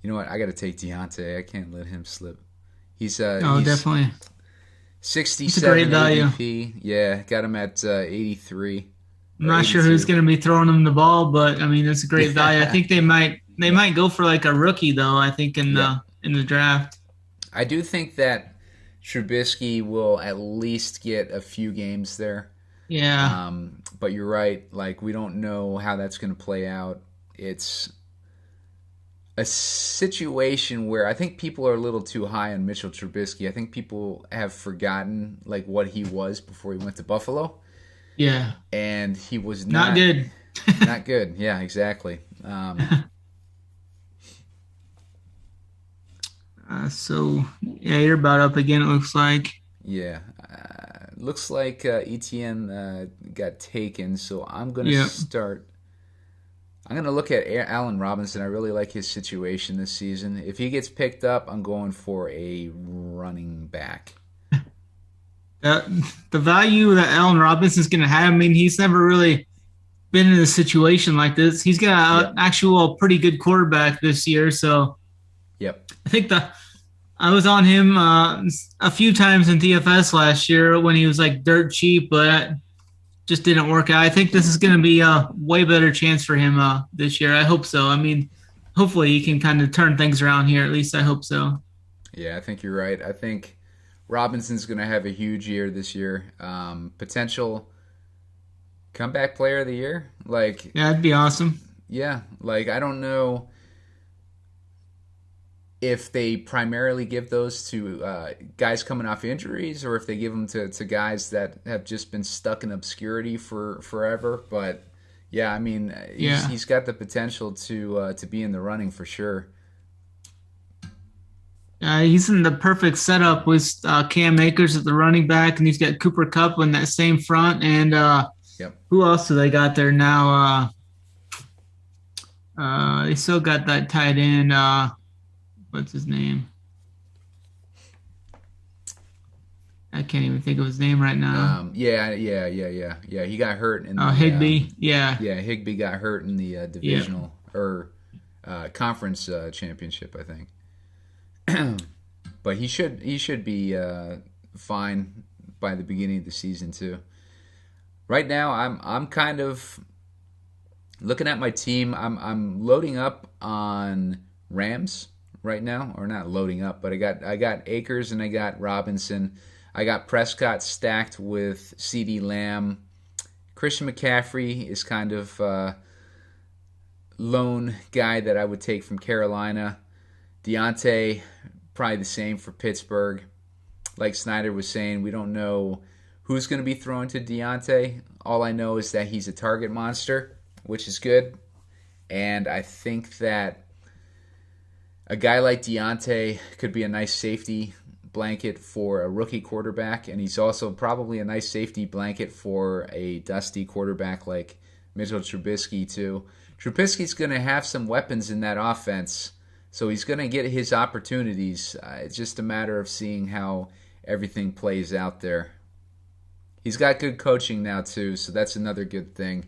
You know what? I got to take Deontay. I can't let him slip. He's definitely 67 ADP. Yeah, got him at 83. I'm not sure who's going to be throwing him the ball, but I mean, it's a great value. I think they might go for like a rookie though. I think in the draft. I do think that Trubisky will at least get a few games there. Yeah. But you're right. Like, we don't know how that's going to play out. It's a situation where I think people are a little too high on Mitchell Trubisky. I think people have forgotten like what he was before he went to Buffalo. Yeah. And he was not good. Not good. Yeah, exactly. You're about up again, it looks like. Yeah. Looks like ETN got taken, so I'm going to start. I'm going to look at Allen Robinson. I really like his situation this season. If he gets picked up, I'm going for a running back. The value that Allen Robinson's going to have, I mean, he's never really been in a situation like this. He's got an actual pretty good quarterback this year, so I think I was on him a few times in DFS last year when he was like dirt cheap, but just didn't work out. I think this is going to be a way better chance for him this year. I hope so. I mean, hopefully he can kind of turn things around here. At least I hope so. Yeah, I think you're right. I think Robinson's going to have a huge year this year. Potential comeback player of the year. Like, yeah, that'd be awesome. Yeah, like, I don't know if they primarily give those to guys coming off injuries or if they give them to guys that have just been stuck in obscurity for forever. But yeah, I mean, he's got the potential to be in the running for sure. He's in the perfect setup with Cam Akers at the running back, and he's got Cooper Kupp in that same front. And who else do they got there now? They still got that tight end. What's his name? I can't even think of his name right now. Yeah. He got hurt in the Higbee. Yeah. Yeah, Higbee got hurt in the divisional or conference championship, I think. But he should be fine by the beginning of the season too. Right now, I'm kind of looking at my team. I'm loading up on Rams right now, or not loading up, but I got Akers and I got Robinson. I got Prescott stacked with CeeDee Lamb. Christian McCaffrey is kind of lone guy that I would take from Carolina. Deontay, probably the same for Pittsburgh. Like Snyder was saying, we don't know who's going to be thrown to Deontay. All I know is that he's a target monster, which is good. And I think that a guy like Deontay could be a nice safety blanket for a rookie quarterback, and he's also probably a nice safety blanket for a dusty quarterback like Mitchell Trubisky too. Trubisky's going to have some weapons in that offense, so he's going to get his opportunities. It's just a matter of seeing how everything plays out there. He's got good coaching now too, so that's another good thing.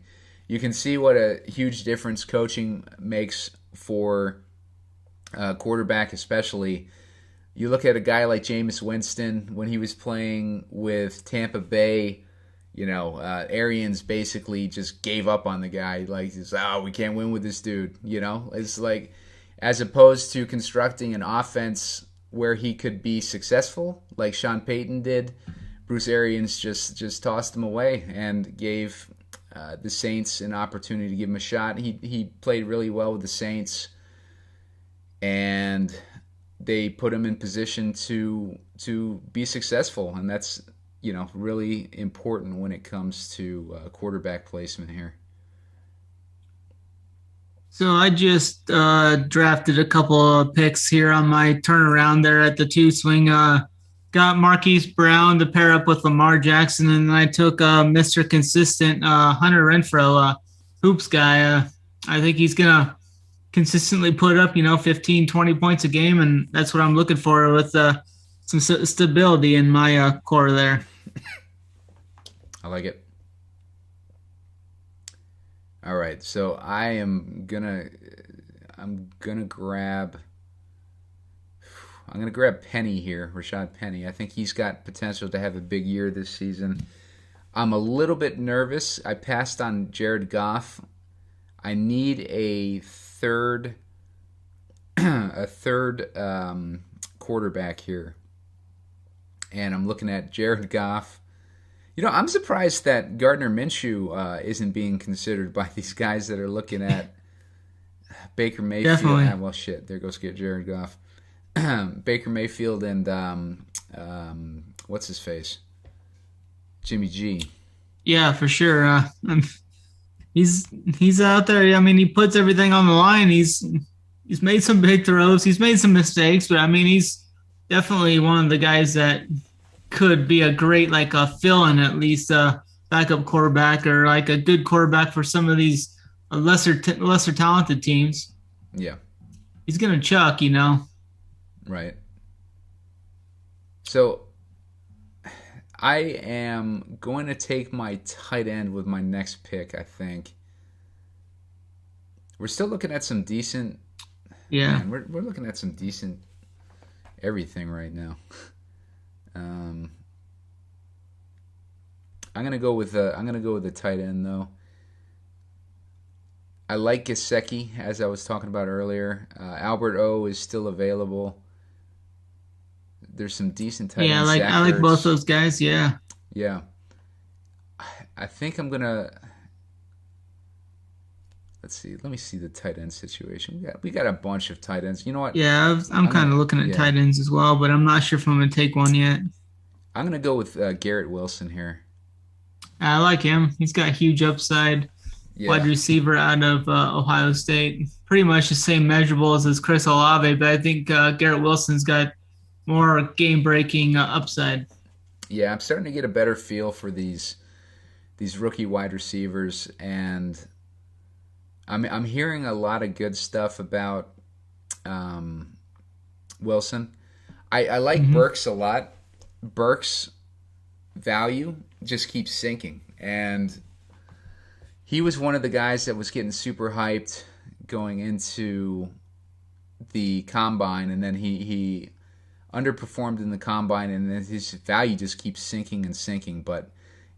You can see what a huge difference coaching makes for a quarterback, especially. You look at a guy like Jameis Winston when he was playing with Tampa Bay. Arians basically just gave up on the guy. Like, we can't win with this dude. It's like, as opposed to constructing an offense where he could be successful, like Sean Payton did, Bruce Arians just tossed him away and gave the Saints an opportunity to give him a shot. He played really well with the Saints, and they put him in position to be successful, and that's really important when it comes to quarterback placement here. So I just drafted a couple of picks here on my turnaround there at the 2 swing. Got Marquise Brown to pair up with Lamar Jackson, and then I took Mr. Consistent Hunter Renfrow, hoops guy. I think he's going to consistently put up, 15, 20 points a game, and that's what I'm looking for with some stability in my core there. I like it. All right, so I'm gonna grab Penny here, Rashad Penny. I think he's got potential to have a big year this season. I'm a little bit nervous. I passed on Jared Goff. I need a third quarterback here, and I'm looking at Jared Goff. I'm surprised that Gardner Minshew isn't being considered by these guys that are looking at Baker Mayfield. Definitely. Well, shit, there goes Jared Goff. Baker Mayfield and what's his face? Jimmy G. Yeah, for sure. He's out there. I mean, he puts everything on the line. He's made some big throws. He's made some mistakes, but I mean, he's definitely one of the guys that could be a great, like a fill-in, at least a backup quarterback or like a good quarterback for some of these lesser talented teams. Yeah, he's gonna chuck, Right. So I am going to take my tight end with my next pick, I think. We're still looking at some decent... Yeah. Man, we're looking at some decent everything right now. I'm gonna go with the tight end though. I like Gesicki, as I was talking about earlier. Albert O is still available. There's some decent tight ends. Yeah, I like both those guys. Yeah. Yeah. I think I'm gonna. Let's see. Let me see the tight end situation. We got a bunch of tight ends. You know what? Yeah, I'm kind of looking at tight ends as well, but I'm not sure if I'm going to take one yet. I'm going to go with Garrett Wilson here. I like him. He's got huge upside. Yeah. Wide receiver out of Ohio State. Pretty much the same measurables as Chris Olave, but I think Garrett Wilson's got more game-breaking upside. Yeah, I'm starting to get a better feel for these rookie wide receivers, and I'm hearing a lot of good stuff about Wilson. I like Burks a lot. Burks value just keeps sinking. And he was one of the guys that was getting super hyped going into the combine, and then he underperformed in the combine, and then his value just keeps sinking and sinking. But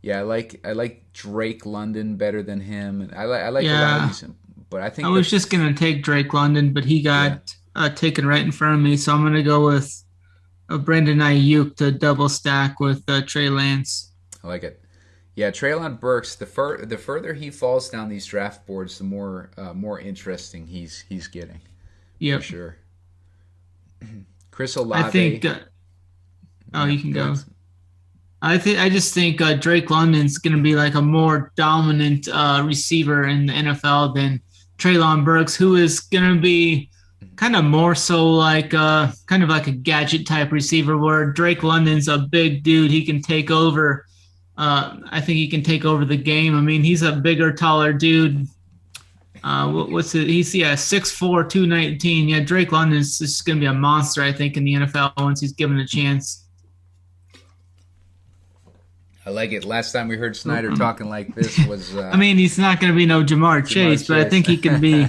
yeah, I like Drake London better than him, and I like a lot of these. But I think I was just gonna take Drake London, but he got taken right in front of me, so I'm gonna go with Brandon Ayuk to double stack with Trey Lance. I like it. Yeah, Treylon Burks. The further he falls down these draft boards, the more interesting he's getting. Yeah, for sure. Chris Olave. I think. You can go. I just think Drake London's going to be like a more dominant receiver in the NFL than Treylon Burks, who is going to be kind of more so like kind of like a gadget type receiver, where Drake London's a big dude. He can take over. I think he can take over the game. I mean, he's a bigger, taller dude. What's it? He's 6'4", 219. Yeah, Drake London's just going to be a monster, I think, in the NFL once he's given a chance. I like it. Last time we heard Snyder talking like this was... I mean, he's not going to be no Jamar Chase, but I think he can be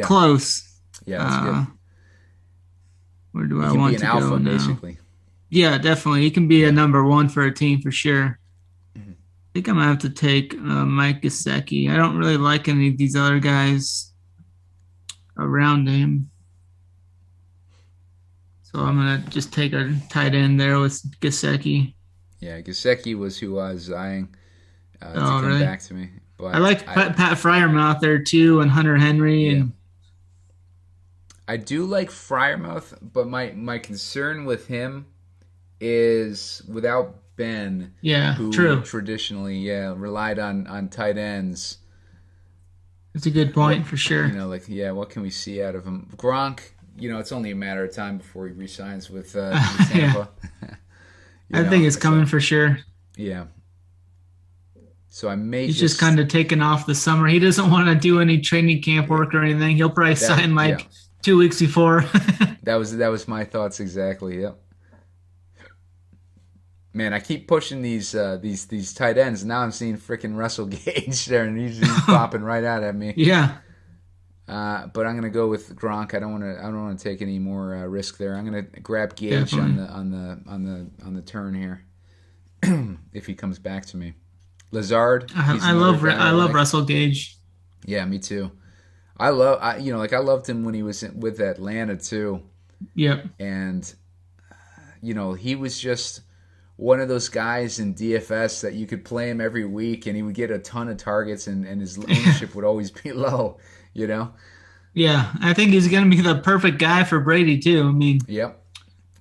close. Yeah, that's good. Where do I want to go now? He can be an alpha, basically. Yeah, definitely. He can be a number one for a team for sure. I think I'm going to have to take Mike Gesicki. I don't really like any of these other guys around him. So I'm going to just take a tight end there with Gesicki. Yeah, Gesicki was who I was eyeing to come back to me. But I like Pat Freiermuth there too, and Hunter Henry. And I do like Freiermuth, but my concern with him is without Ben, who traditionally relied on tight ends. That's a good point for sure. What can we see out of him? Gronk, it's only a matter of time before he re-signs with Tampa. I think it's coming for sure. Yeah. So he's just kind of taking off the summer. He doesn't want to do any training camp work or anything. He'll probably sign 2 weeks before. That was my thoughts exactly. Yep. Man, I keep pushing these tight ends. Now I'm seeing freaking Russell Gage there, and he's popping right out at me. Yeah. But I'm gonna go with Gronk. I don't want to take any more risk there. I'm gonna grab Gage on the turn here if he comes back to me. Lazard. I love Russell Gage. Yeah, me too. I loved him when he was with Atlanta too. Yep. And he was just one of those guys in DFS that you could play him every week and he would get a ton of targets and his ownership would always be low, Yeah, I think he's going to be the perfect guy for Brady too. I mean,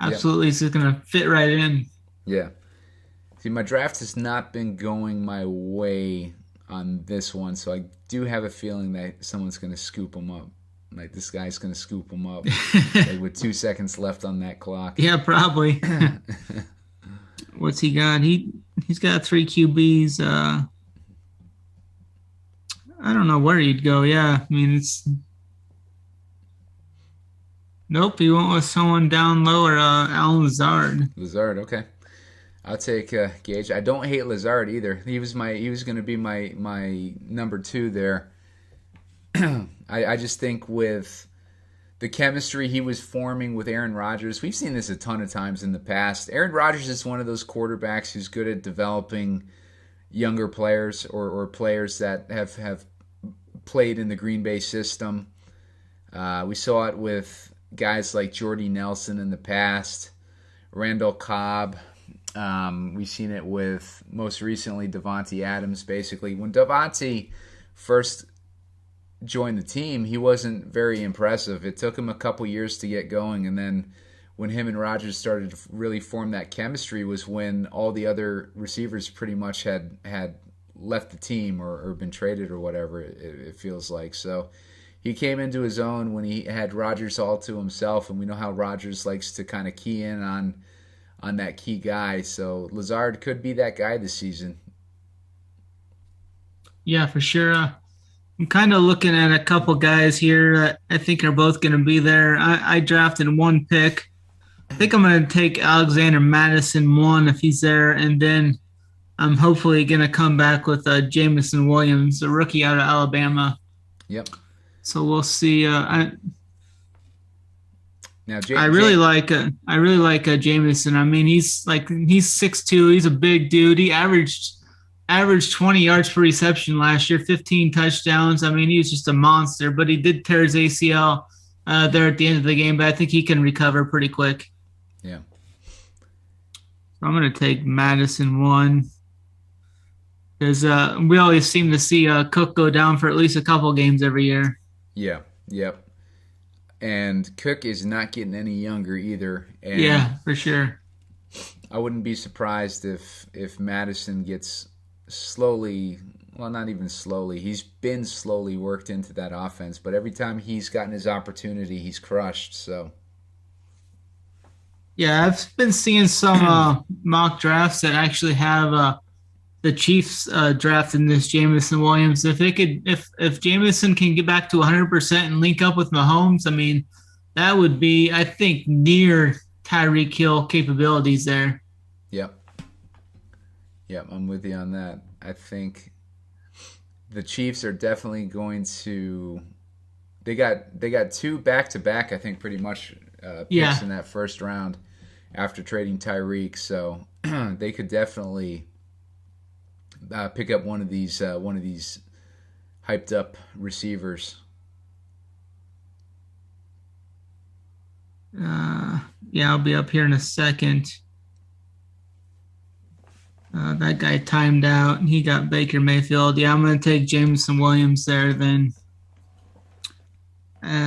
absolutely, he's just going to fit right in. Yeah. See, my draft has not been going my way on this one, so I do have a feeling that someone's going to scoop him up. Like this guy's going to scoop him up with 2 seconds left on that clock. Yeah, probably. What's he got? He's got 3 QBs. I don't know where he'd go. Yeah, I mean it's. Nope, he went with someone down lower. Alan Lazard. Lazard, okay. I'll take Gage. I don't hate Lazard either. He was going to be my number 2 there. I just think with the chemistry he was forming with Aaron Rodgers, we've seen this a ton of times in the past. Aaron Rodgers is one of those quarterbacks who's good at developing younger players or players that have played in the Green Bay system. We saw it with guys like Jordy Nelson in the past, Randall Cobb. We've seen it with, most recently, Devonte Adams, basically. When Devonte first joined the team, he wasn't very impressive. It took him a couple years to get going, and then when him and Rodgers started to really form that chemistry was when all the other receivers pretty much had left the team or been traded or whatever, it feels like. So he came into his own when he had Rodgers all to himself, and we know how Rodgers likes to kind of key in on that key guy. So Lazard could be that guy this season. Yeah, for sure. I'm kind of looking at a couple guys here that I think are both going to be there. I drafted 1 pick I think I'm going to take Alexander Madison 1 if he's there, and then I'm hopefully going to come back with Jameson Williams, a rookie out of Alabama. Yep. So we'll see. I Now, really like Jameson. I mean, he's 6'2". He's a big dude. He averaged 20 yards per reception last year, 15 touchdowns. I mean, he was just a monster. But he did tear his ACL there at the end of the game. But I think he can recover pretty quick. Yeah. So I'm going to take Madison 1. Because we always seem to see Cook go down for at least a couple games every year. Yeah, yep. And Cook is not getting any younger either. And yeah, for sure. I wouldn't be surprised if Madison gets slowly, well, not even slowly. He's been slowly worked into that offense, but every time he's gotten his opportunity, he's crushed. So. Yeah, I've been seeing some mock drafts that actually have the Chiefs drafting this Jameson Williams. If Jameson can get back to 100% and link up with Mahomes, I mean, that would be, I think, near Tyreek Hill capabilities there. Yep, I'm with you on that. I think the Chiefs are definitely going to. They got 2 back-to-back, I think, pretty much picks in that first round after trading Tyreek, so they could definitely pick up one of these hyped up receivers. I'll be up here in a second. That guy timed out. He got Baker Mayfield. Yeah, I'm going to take Jameson Williams there then.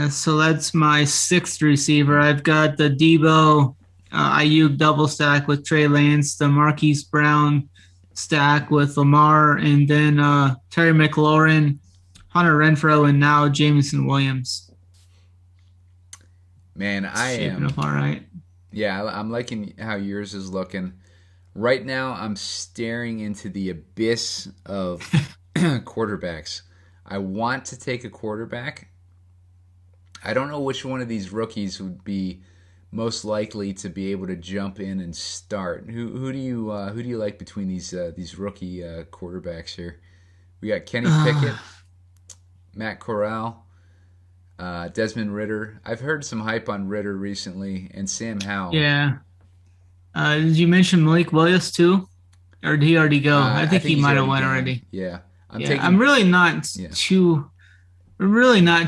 So that's my 6th receiver. I've got the Debo Ayuk double stack with Trey Lance, the Marquise Brown stack with Lamar, and then Terry McLaurin, Hunter Renfrow, and now Jameson Williams. Man, I am up all right. Yeah, I'm liking how yours is looking. Right now, I'm staring into the abyss of quarterbacks. I want to take a quarterback. I don't know which one of these rookies would be most likely to be able to jump in and start. Who do you like between these rookie quarterbacks here? We got Kenny Pickett, Matt Corral, Desmond Ridder. I've heard some hype on Ridder recently, and Sam Howell. Yeah. Did you mention Malik Williams too, or did he already go? I think he might have went already. Yeah. I'm really not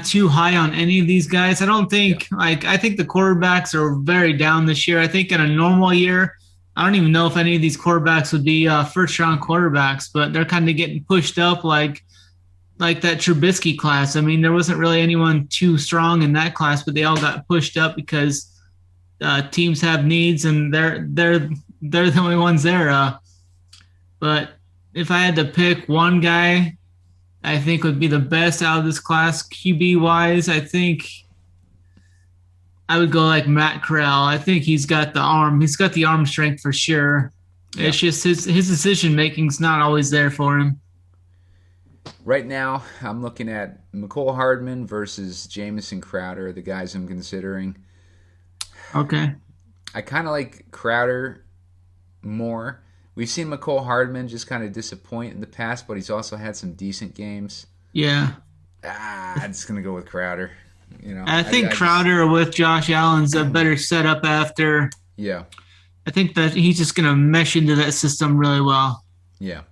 too high on any of these guys. I don't think I think the quarterbacks are very down this year. I think in a normal year, I don't even know if any of these quarterbacks would be first round quarterbacks, but they're kind of getting pushed up like that Trubisky class. I mean, there wasn't really anyone too strong in that class, but they all got pushed up because teams have needs and they're the only ones there. But if I had to pick one guy I think would be the best out of this class QB-wise, I think I would go like Matt Corral. I think he's got the arm. He's got the arm strength for sure. Yeah. It's just his decision-making's not always there for him. Right now, I'm looking at Nicole Hardman versus Jamison Crowder, the guys I'm considering. Okay. I kind of like Crowder more. We've seen McCole Hardman just kind of disappoint in the past, but he's also had some decent games. Yeah. I'm just going to go with Crowder. I think Crowder with Josh Allen's a better setup after. Yeah. I think that he's just going to mesh into that system really well. Yeah.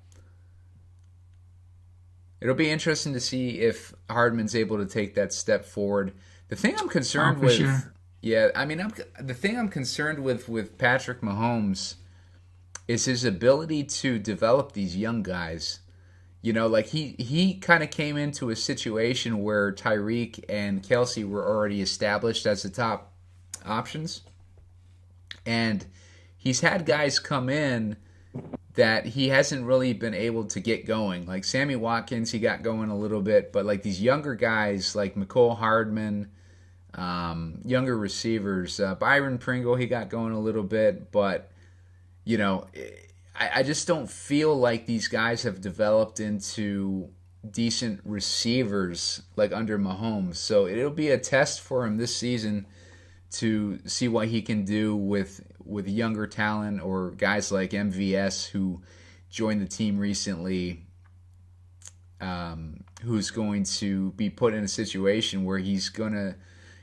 It'll be interesting to see if Hardman's able to take that step forward. The thing I'm concerned with, sure. The thing I'm concerned with Patrick Mahomes is his ability to develop these young guys. He kind of came into a situation where Tyreek and Kelsey were already established as the top options, and he's had guys come in that he hasn't really been able to get going. Like Sammy Watkins, he got going a little bit, but like these younger guys like McCole Hardman, younger receivers, Byron Pringle, he got going a little bit, but I just don't feel like these guys have developed into decent receivers like under Mahomes. So it'll be a test for him this season to see what he can do with younger talent or guys like MVS who joined the team recently, who's going to be put in a situation where he's gonna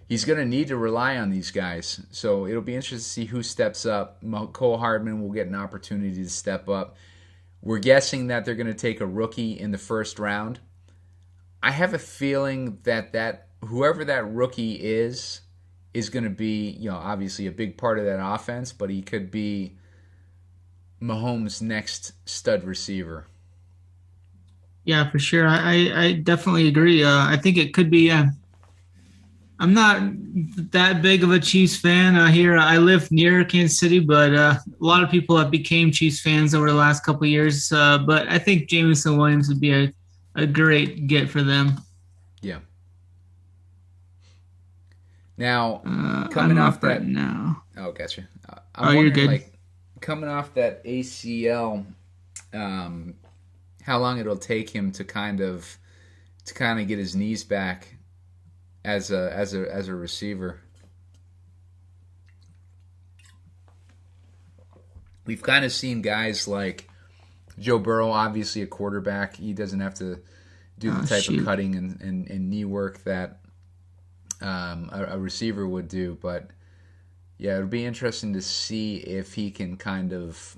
need to rely on these guys. So it'll be interesting to see who steps up. Nicole Hardman will get an opportunity to step up. We're guessing that they're going to take a rookie in the first round. I have a feeling that whoever that rookie is going to be, obviously a big part of that offense, but he could be Mahomes' next stud receiver. Yeah, for sure. I definitely agree. I think it could be. I'm not that big of a Chiefs fan here. I live near Kansas City, but a lot of people have became Chiefs fans over the last couple of years. But I think Jameson Williams would be a great get for them. Yeah. Now, coming off that right now. Oh, gotcha. You're good. Coming off that ACL, how long it'll take him to kind of get his knees back as a receiver. We've kind of seen guys like Joe Burrow, obviously a quarterback. He doesn't have to do the type of cutting and knee work that a receiver would do. But yeah, it'll be interesting to see if he can kind of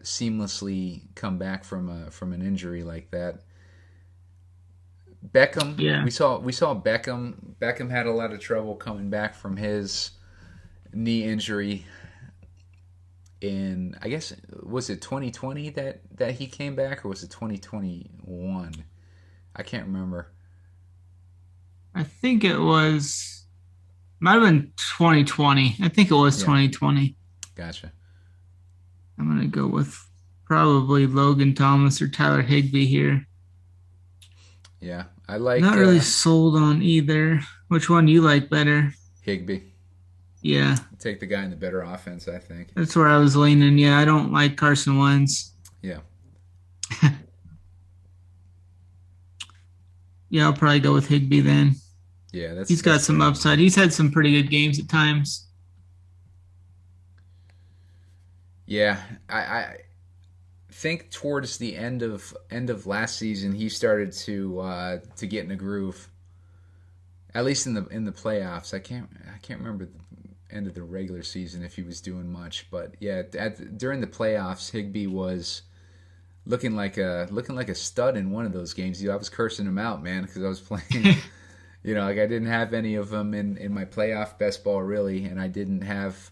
seamlessly come back from an injury like that. Beckham, we saw Beckham. Beckham had a lot of trouble coming back from his knee injury in, I guess, was it 2020 that he came back, or was it 2021? I can't remember. I think it might have been 2020. I think it was 2020. Gotcha. I'm going to go with probably Logan Thomas or Tyler Higbee here. Yeah, I like... Not really sold on either. Which one do you like better? Higbee. Yeah. Take the guy in the better offense, I think. That's where I was leaning. Yeah, I don't like Carson Wentz. Yeah. Yeah, I'll probably go with Higbee then. Yeah, he's got some upside. He's had some pretty good games at times. Yeah, I think towards the end of last season he started to get in a groove. At least in the playoffs. I can't remember the end of the regular season if he was doing much, but yeah, during the playoffs, Higbee was looking like a stud in one of those games. I was cursing him out, man, because I was playing. I didn't have any of them in my playoff best ball really, and I didn't have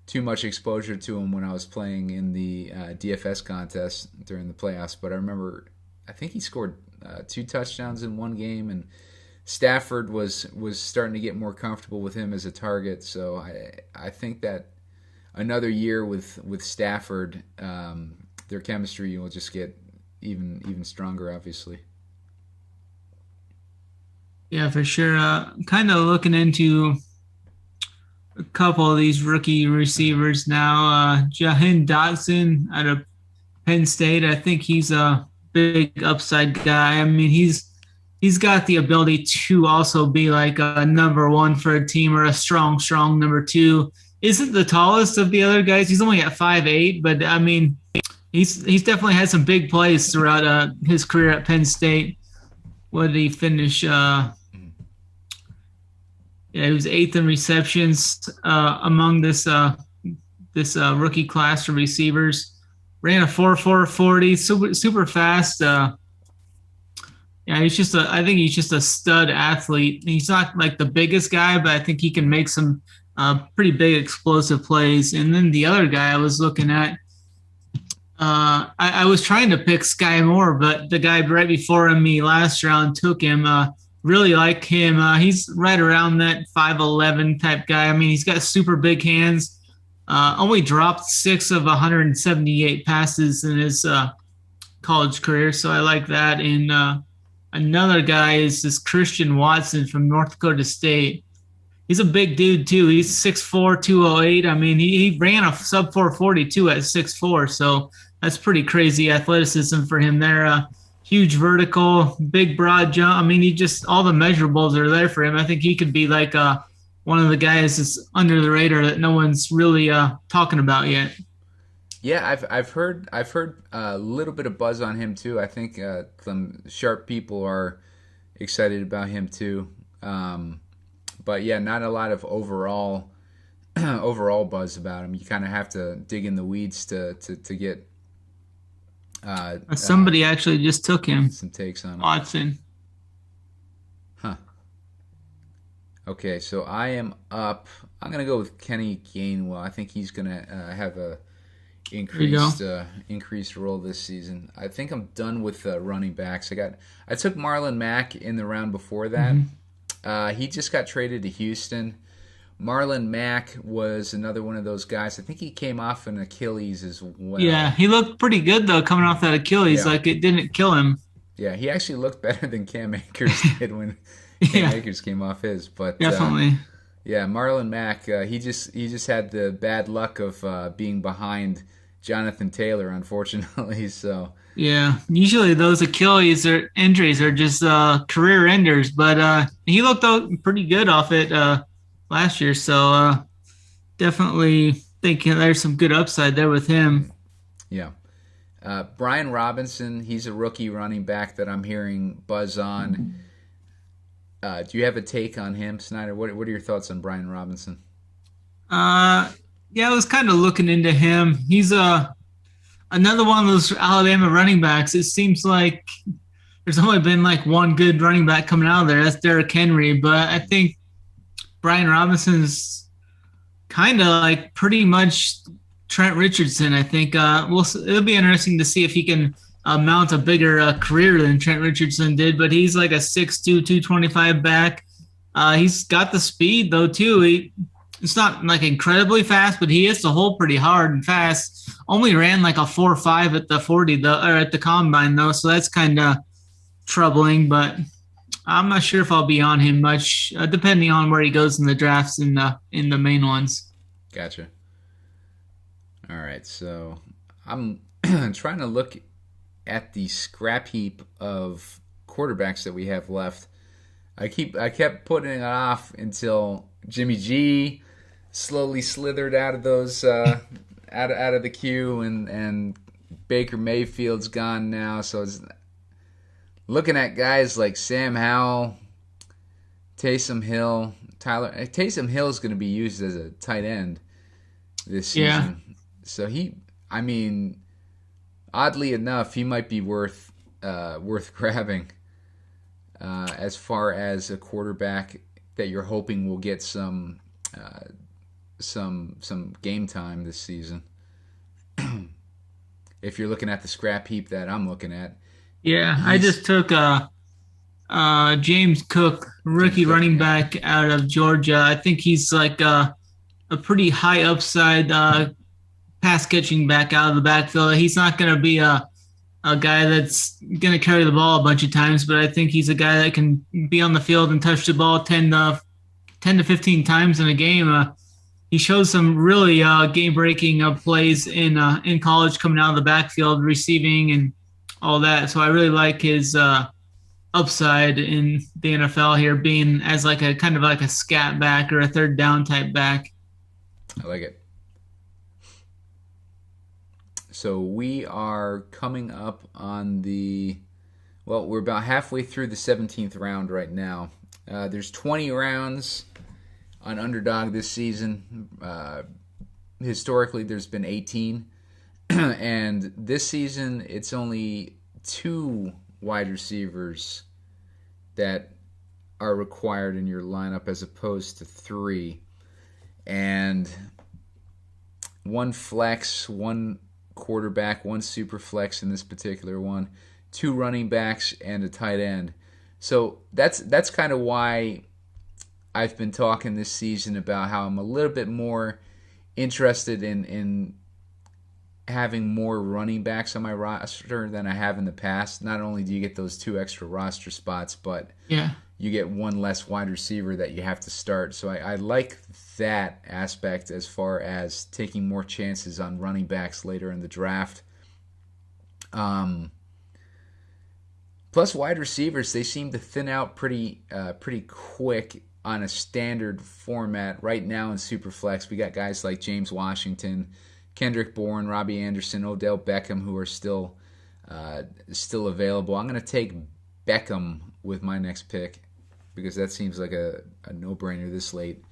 too much exposure to him when I was playing in the DFS contest during the playoffs. But I remember, I think he scored 2 touchdowns in one game, and Stafford was starting to get more comfortable with him as a target. So I think that another year with Stafford, their chemistry will just get even stronger, obviously. Yeah, for sure. Kind of looking into a couple of these rookie receivers now. Jahin Dodson out of Penn State. I think he's a big upside guy. I mean, he's got the ability to also be like a number one for a team or a strong number two. Isn't the tallest of the other guys. He's only at 5'8", but I mean, he's definitely had some big plays throughout his career at Penn State. What did he finish? He was 8th in receptions among this rookie class of receivers. Ran a 4.40, super fast. I think he's just a stud athlete. He's not like the biggest guy, but I think he can make some pretty big explosive plays. And then the other guy I was looking at, I was trying to pick Skye Moore, but the guy right before me last round took him. Really like him. He's right around that 5'11" type guy. I mean, he's got super big hands. Only dropped 6 of 178 passes in his college career, so I like that. And another guy is this Christian Watson from North Dakota State. He's a big dude, too. He's 6'4", 208. I mean, he ran a sub 4.42 at 6'4", so that's pretty crazy athleticism for him there. Huge vertical, big broad jump. I mean, all the measurables are there for him. I think he could be like a one of the guys that's under the radar that no one's really talking about yet. Yeah, I've heard a little bit of buzz on him too. I think some sharp people are excited about him too. But yeah, not a lot of overall buzz about him. You kind of have to dig in the weeds to get somebody actually just took him. Some takes on him. Watson. Huh. Okay, so I am up. I'm gonna go with Kenny Gainwell. I think he's gonna have a increased role this season. I think I'm done with running backs. I took Marlon Mack in the round before that. Mm-hmm. He just got traded to Houston. Marlon Mack was another one of those guys. I think he came off an Achilles as well. Yeah, he looked pretty good though coming off that Achilles. Yeah. Like it didn't kill him. Yeah, he actually looked better than Cam Akers did when Cam Akers came off his. But definitely. Yeah, Marlon Mack. He just had the bad luck of being behind Jonathan Taylor, unfortunately. So yeah, usually those Achilles or injuries are just career enders, but he looked pretty good off it last year. So definitely thinking there's some good upside there with him. Yeah, Brian Robinson. He's a rookie running back that I'm hearing buzz on. Do you have a take on him, Snyder? What are your thoughts on Brian Robinson? Yeah, I was kind of looking into him. He's another one of those Alabama running backs. It seems like there's only been like one good running back coming out of there. That's Derrick Henry. But I think Brian Robinson's kind of like pretty much Trent Richardson. I think it'll be interesting to see if he can mount a bigger career than Trent Richardson did. But he's like a 6'2", 225 back. He's got the speed though too. It's not like incredibly fast, but he hits the hole pretty hard and fast. Only ran like a 4.5 at the 40 though, or at the combine though, so that's kind of troubling. But I'm not sure if I'll be on him much, depending on where he goes in the drafts in the main ones. Gotcha. All right, so I'm trying to look at the scrap heap of quarterbacks that we have left. I kept putting it off until Jimmy G slowly slithered out of those out of the queue, and Baker Mayfield's gone now. So it's looking at guys like Sam Howell, Taysom Hill, Tyler. Taysom Hill is going to be used as a tight end this season. Yeah. So oddly enough, he might be worth grabbing as far as a quarterback that you're hoping will get some game time this season. If you're looking at the scrap heap that I'm looking at. Yeah, I just took James Cook, rookie running back out of Georgia. I think he's like a pretty high upside pass catching back out of the backfield. He's not going to be a guy that's going to carry the ball a bunch of times, but I think he's a guy that can be on the field and touch the ball 10 to 15 times in a game. He shows some really game-breaking plays in college coming out of the backfield, receiving and all that. So I really like his upside in the NFL here, being as like a kind of like a scat back or a third down type back. I like it. So we are coming up on we're about halfway through the 17th round right now. There's 20 rounds on Underdog this season. Historically, there's been 18. And this season, it's only 2 wide receivers that are required in your lineup as opposed to 3. And 1 flex, 1 quarterback, 1 super flex in this particular one, 2 running backs, and a tight end. So that's kind of why I've been talking this season about how I'm a little bit more interested in having more running backs on my roster than I have in the past. Not only do you get those 2 extra roster spots, but you get 1 less wide receiver that you have to start. So I like that aspect as far as taking more chances on running backs later in the draft. Plus, wide receivers, they seem to thin out pretty quick on a standard format. Right now in Superflex, we got guys like James Washington, Kendrick Bourne, Robbie Anderson, Odell Beckham, who are still available. I'm going to take Beckham with my next pick because that seems like a no-brainer this late.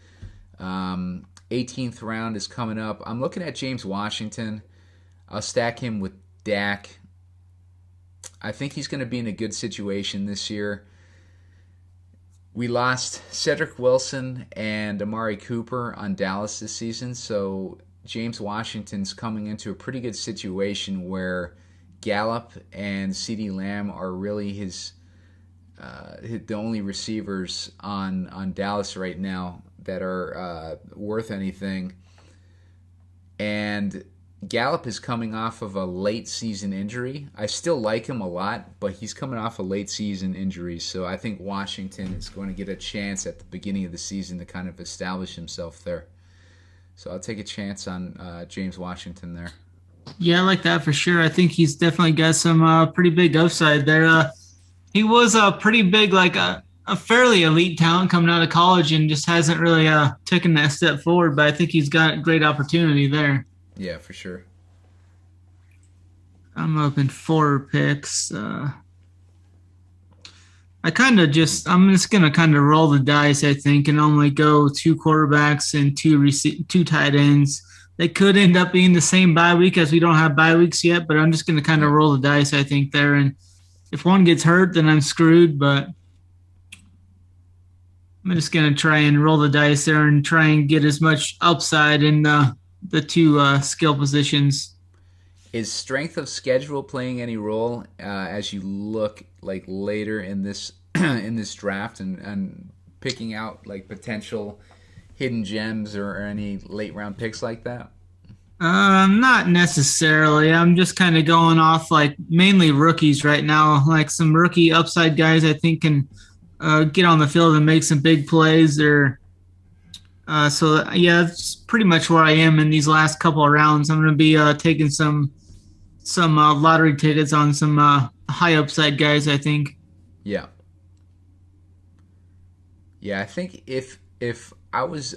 18th round is coming up. I'm looking at James Washington. I'll stack him with Dak. I think he's going to be in a good situation this year. We lost Cedric Wilson and Amari Cooper on Dallas this season, so James Washington's coming into a pretty good situation where Gallup and CeeDee Lamb are really the only receivers on Dallas right now that are worth anything. And Gallup is coming off of a late season injury. I still like him a lot, but he's coming off a late season injury, so I think Washington is going to get a chance at the beginning of the season to kind of establish himself there. So I'll take a chance on James Washington there. Yeah, I like that for sure. I think he's definitely got some pretty big upside there. He was a pretty big, like a fairly elite talent coming out of college and just hasn't really taken that step forward, but I think he's got great opportunity there. Yeah, for sure. I'm up in 4 picks. I'm just going to kind of roll the dice, I think, and only go 2 quarterbacks and 2 tight ends. They could end up being the same bye week as we don't have bye weeks yet, but I'm just going to kind of roll the dice, I think, there. And if one gets hurt, then I'm screwed, but I'm just going to try and roll the dice there and try and get as much upside in the 2 skill positions. Is strength of schedule playing any role as you look like later in this in this draft and picking out like potential hidden gems or any late round picks like that? Not necessarily. I'm just kind of going off like mainly rookies right now, like some rookie upside guys I think can get on the field and make some big plays. That's pretty much where I am in these last couple of rounds. I'm going to be taking some lottery tickets on some high upside guys, I think. Yeah. Yeah, I think if I was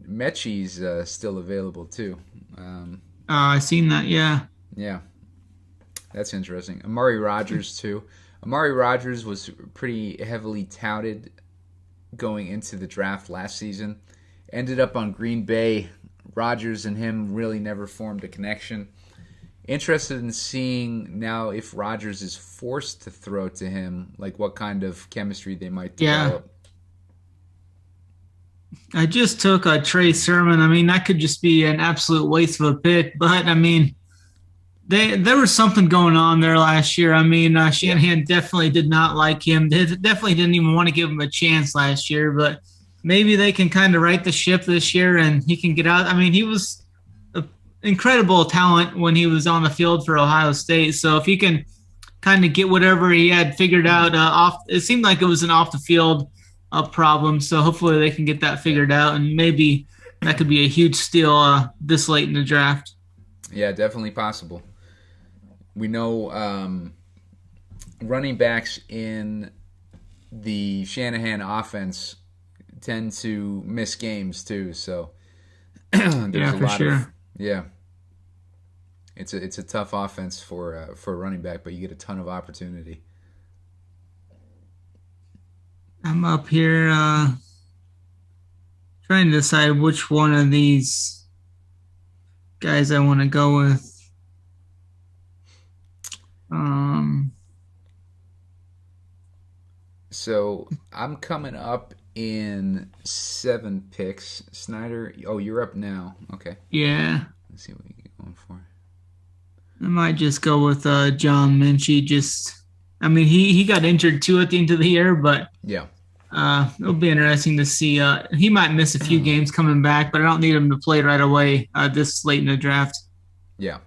Mechie's still available too. I seen that, yeah. Yeah. That's interesting. Amari Rodgers too. Amari Rodgers was pretty heavily touted going into the draft last season. Ended up on Green Bay. Rodgers and him really never formed a connection. Interested in seeing now if Rodgers is forced to throw to him, like what kind of chemistry they might develop. I just took a Trey Sermon. I mean, that could just be an absolute waste of a pick, but I mean, there was something going on there last year. I mean, Shanahan definitely did not like him. They definitely didn't even want to give him a chance last year, but maybe they can kind of right the ship this year and he can get out. I mean, he was an incredible talent when he was on the field for Ohio State. So if he can kind of get whatever he had figured out it seemed like it was an off the field problem. So hopefully they can get that figured out and maybe that could be a huge steal this late in the draft. Yeah, definitely possible. We know running backs in the Shanahan offense tend to miss games too, so there's a lot of it's a tough offense for a running back, but you get a ton of opportunity. I'm up here trying to decide which one of these guys I want to go with. So I'm coming up in 7 picks. Snyder, you're up now. Okay. Yeah. Let's see what you get going for. I might just go with John Minchie. He got injured too at the end of the year, but yeah, it'll be interesting to see. He might miss a few games coming back, but I don't need him to play right away this late in the draft. Yeah.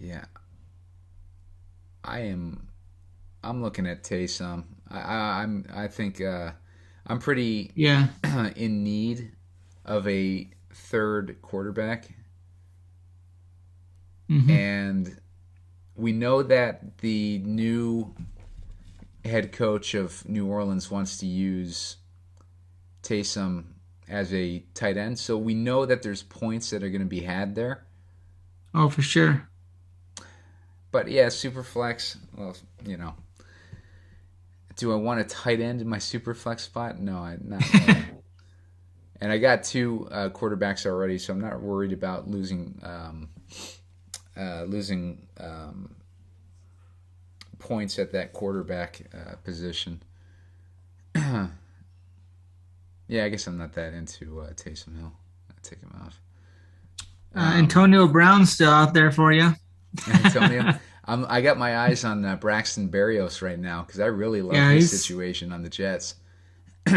Yeah. I'm looking at Taysom. I think I'm pretty in need of a third quarterback, and we know that the new head coach of New Orleans wants to use Taysom as a tight end, so we know that there's points that are going to be had there. Oh, for sure. But yeah, super flex. Well, do I want a tight end in my super flex spot? No, not really. And I got 2 quarterbacks already, so I'm not worried about losing points at that quarterback position. Yeah, I guess I'm not that into Taysom Hill. I'll take him off. Antonio Brown's still out there for you. Antonio, I got my eyes on Braxton Berrios right now because I really love his situation on the Jets.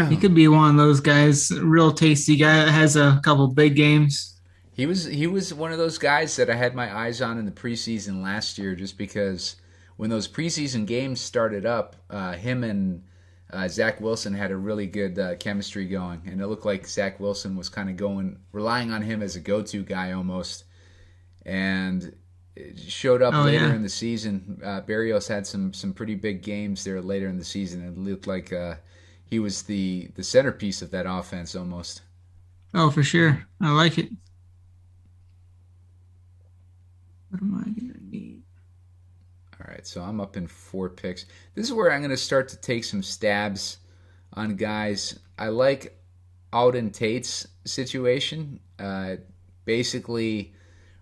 He could be one of those guys, real tasty guy that has a couple big games. He was one of those guys that I had my eyes on in the preseason last year, just because when those preseason games started up, him and Zach Wilson had a really good chemistry going, and it looked like Zach Wilson was kind of relying on him as a go-to guy almost, and it showed up later in the season. Berrios had some pretty big games there later in the season. It looked like he was the centerpiece of that offense almost. Oh, for sure. I like it. What am I going to need? All right, so I'm up in 4 picks. This is where I'm going to start to take some stabs on guys. I like Alden Tate's situation. Basically,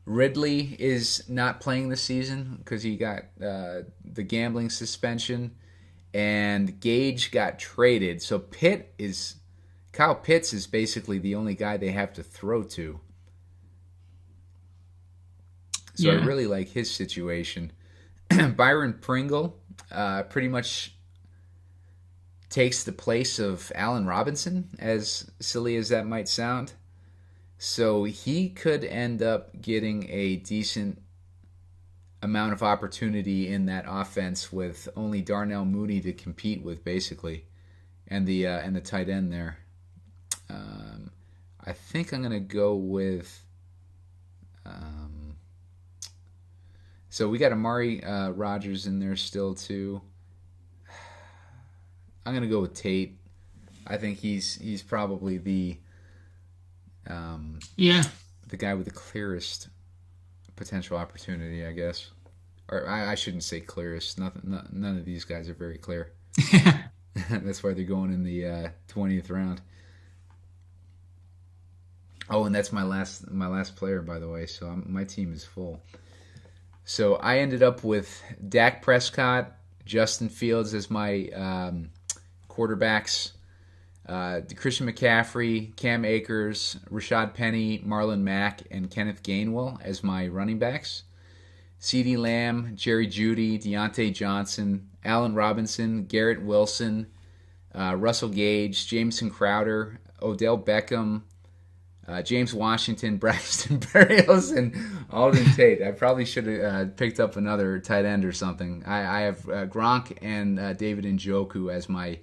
Ridley is not playing this season because he got the gambling suspension, and Gage got traded. So Kyle Pitts is basically the only guy they have to throw to. So I really like his situation. Byron Pringle pretty much takes the place of Allen Robinson, as silly as that might sound. So he could end up getting a decent amount of opportunity in that offense with only Darnell Mooney to compete with, basically, and the tight end there. I think I'm going to go with... So we got Amari Rodgers in there still too. I'm gonna go with Tate. I think he's probably the guy with the clearest potential opportunity, I guess. Or I shouldn't say clearest. None of these guys are very clear. That's why they're going in the 20th round. Oh, and that's my last player, by the way. So my team is full. So I ended up with Dak Prescott, Justin Fields as my quarterbacks, Christian McCaffrey, Cam Akers, Rashad Penny, Marlon Mack, and Kenneth Gainwell as my running backs. CeeDee Lamb, Jerry Jeudy, Deontay Johnson, Allen Robinson, Garrett Wilson, Russell Gage, Jameson Crowder, Odell Beckham, James Washington, Braxton Berrios, and Alden Tate. I probably should have picked up another tight end or something. I have Gronk and David Njoku as my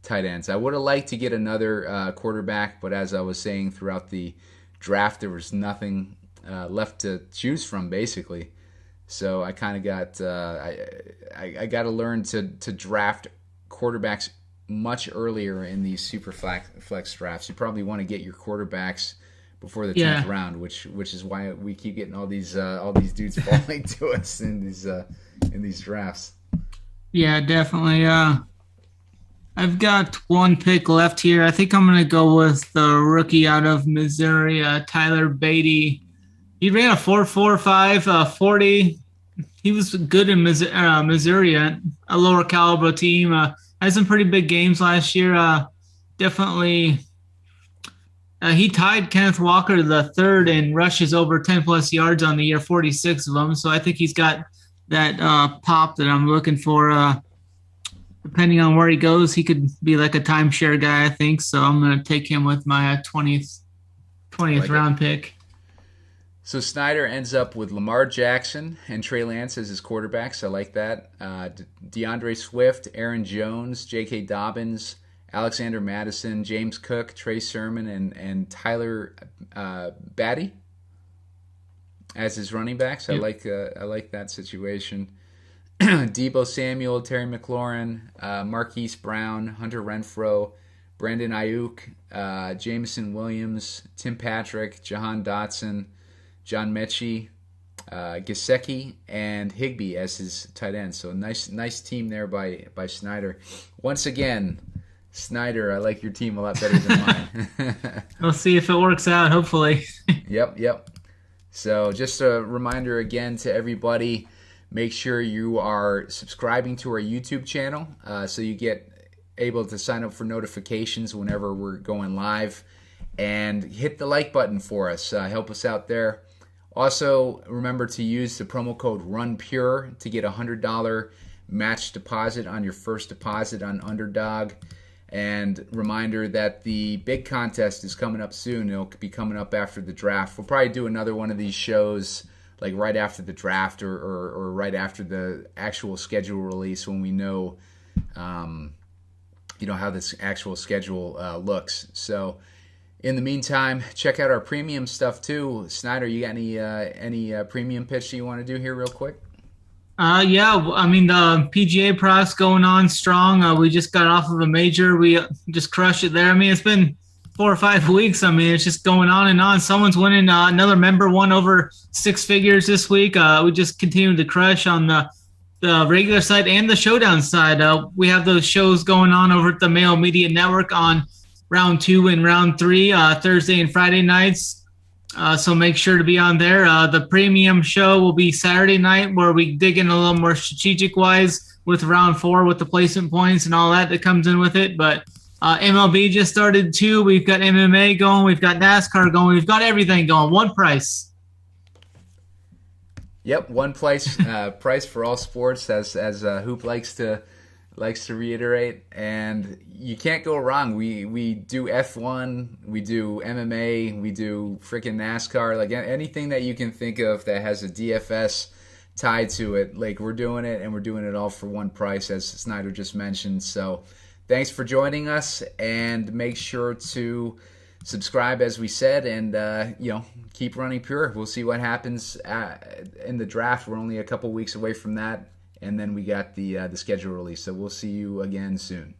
tight ends. I would have liked to get another quarterback, but as I was saying throughout the draft, there was nothing left to choose from, basically. So I kind of got I got to learn to draft quarterbacks much earlier in these super flex drafts. You probably want to get your quarterbacks before the 10th round, which is why we keep getting all these dudes falling to us in these drafts. Yeah, definitely. I've got 1 pick left here. I think I'm going to go with the rookie out of Missouri, Tyler Beatty. He ran a 4.45 40. He was good in Missouri, a lower caliber team. Had some pretty big games last year. Definitely. He tied Kenneth Walker the third in rushes over 10-plus yards on the year, 46 of them. So I think he's got that pop that I'm looking for. Depending on where he goes, he could be like a timeshare guy, I think. So I'm going to take him with my 20th round pick. So Snyder ends up with Lamar Jackson and Trey Lance as his quarterbacks. I like that. DeAndre Swift, Aaron Jones, J.K. Dobbins, Alexander Madison, James Cook, Trey Sermon, and Tyler Beatty as his running backs. Yep. I like that situation. Deebo Samuel, Terry McLaurin, Marquise Brown, Hunter Renfrow, Brandon Ayuk, Jameson Williams, Tim Patrick, Jahin Dodson, John Mechie, Gesicki, and Higbee as his tight end. So nice team there by Snyder. Once again, Snyder, I like your team a lot better than mine. We'll see if it works out, hopefully. Yep. So just a reminder again to everybody, make sure you are subscribing to our YouTube channel so you get able to sign up for notifications whenever we're going live. And hit the like button for us. Help us out there. Also, remember to use the promo code RUNPURE to get a $100 match deposit on your first deposit on Underdog. And reminder that the big contest is coming up soon. It'll be coming up after the draft. We'll probably do another one of these shows like right after the draft or right after the actual schedule release when we know, how this actual schedule looks. So in the meantime, check out our premium stuff too. Snyder, you got any premium pitch that you want to do here real quick? Yeah, I mean, the PGA process going on strong. We just got off of a major. We just crushed it there. I mean, it's been 4 or 5 weeks. I mean, it's just going on and on. Someone's winning. Another member won over 6 figures this week. We just continue to crush on the regular side and the Showdown side. We have those shows going on over at the Mail Media Network on round 2 and round 3, Thursday and Friday nights. So make sure to be on there. The premium show will be Saturday night where we dig in a little more strategic-wise with round 4 with the placement points and all that comes in with it. But MLB just started too. We've got MMA going. We've got NASCAR going. We've got everything going. One price. Yep, one price price for all sports, as Hoop likes to reiterate, and you can't go wrong. We do F1, we do MMA, we do freaking NASCAR, like anything that you can think of that has a DFS tied to it. Like we're doing it, and we're doing it all for one price, as Snyder just mentioned. So thanks for joining us, and make sure to subscribe, as we said, and keep running pure. We'll see what happens in the draft. We're only a couple weeks away from that. And then we got the schedule release. So we'll see you again soon.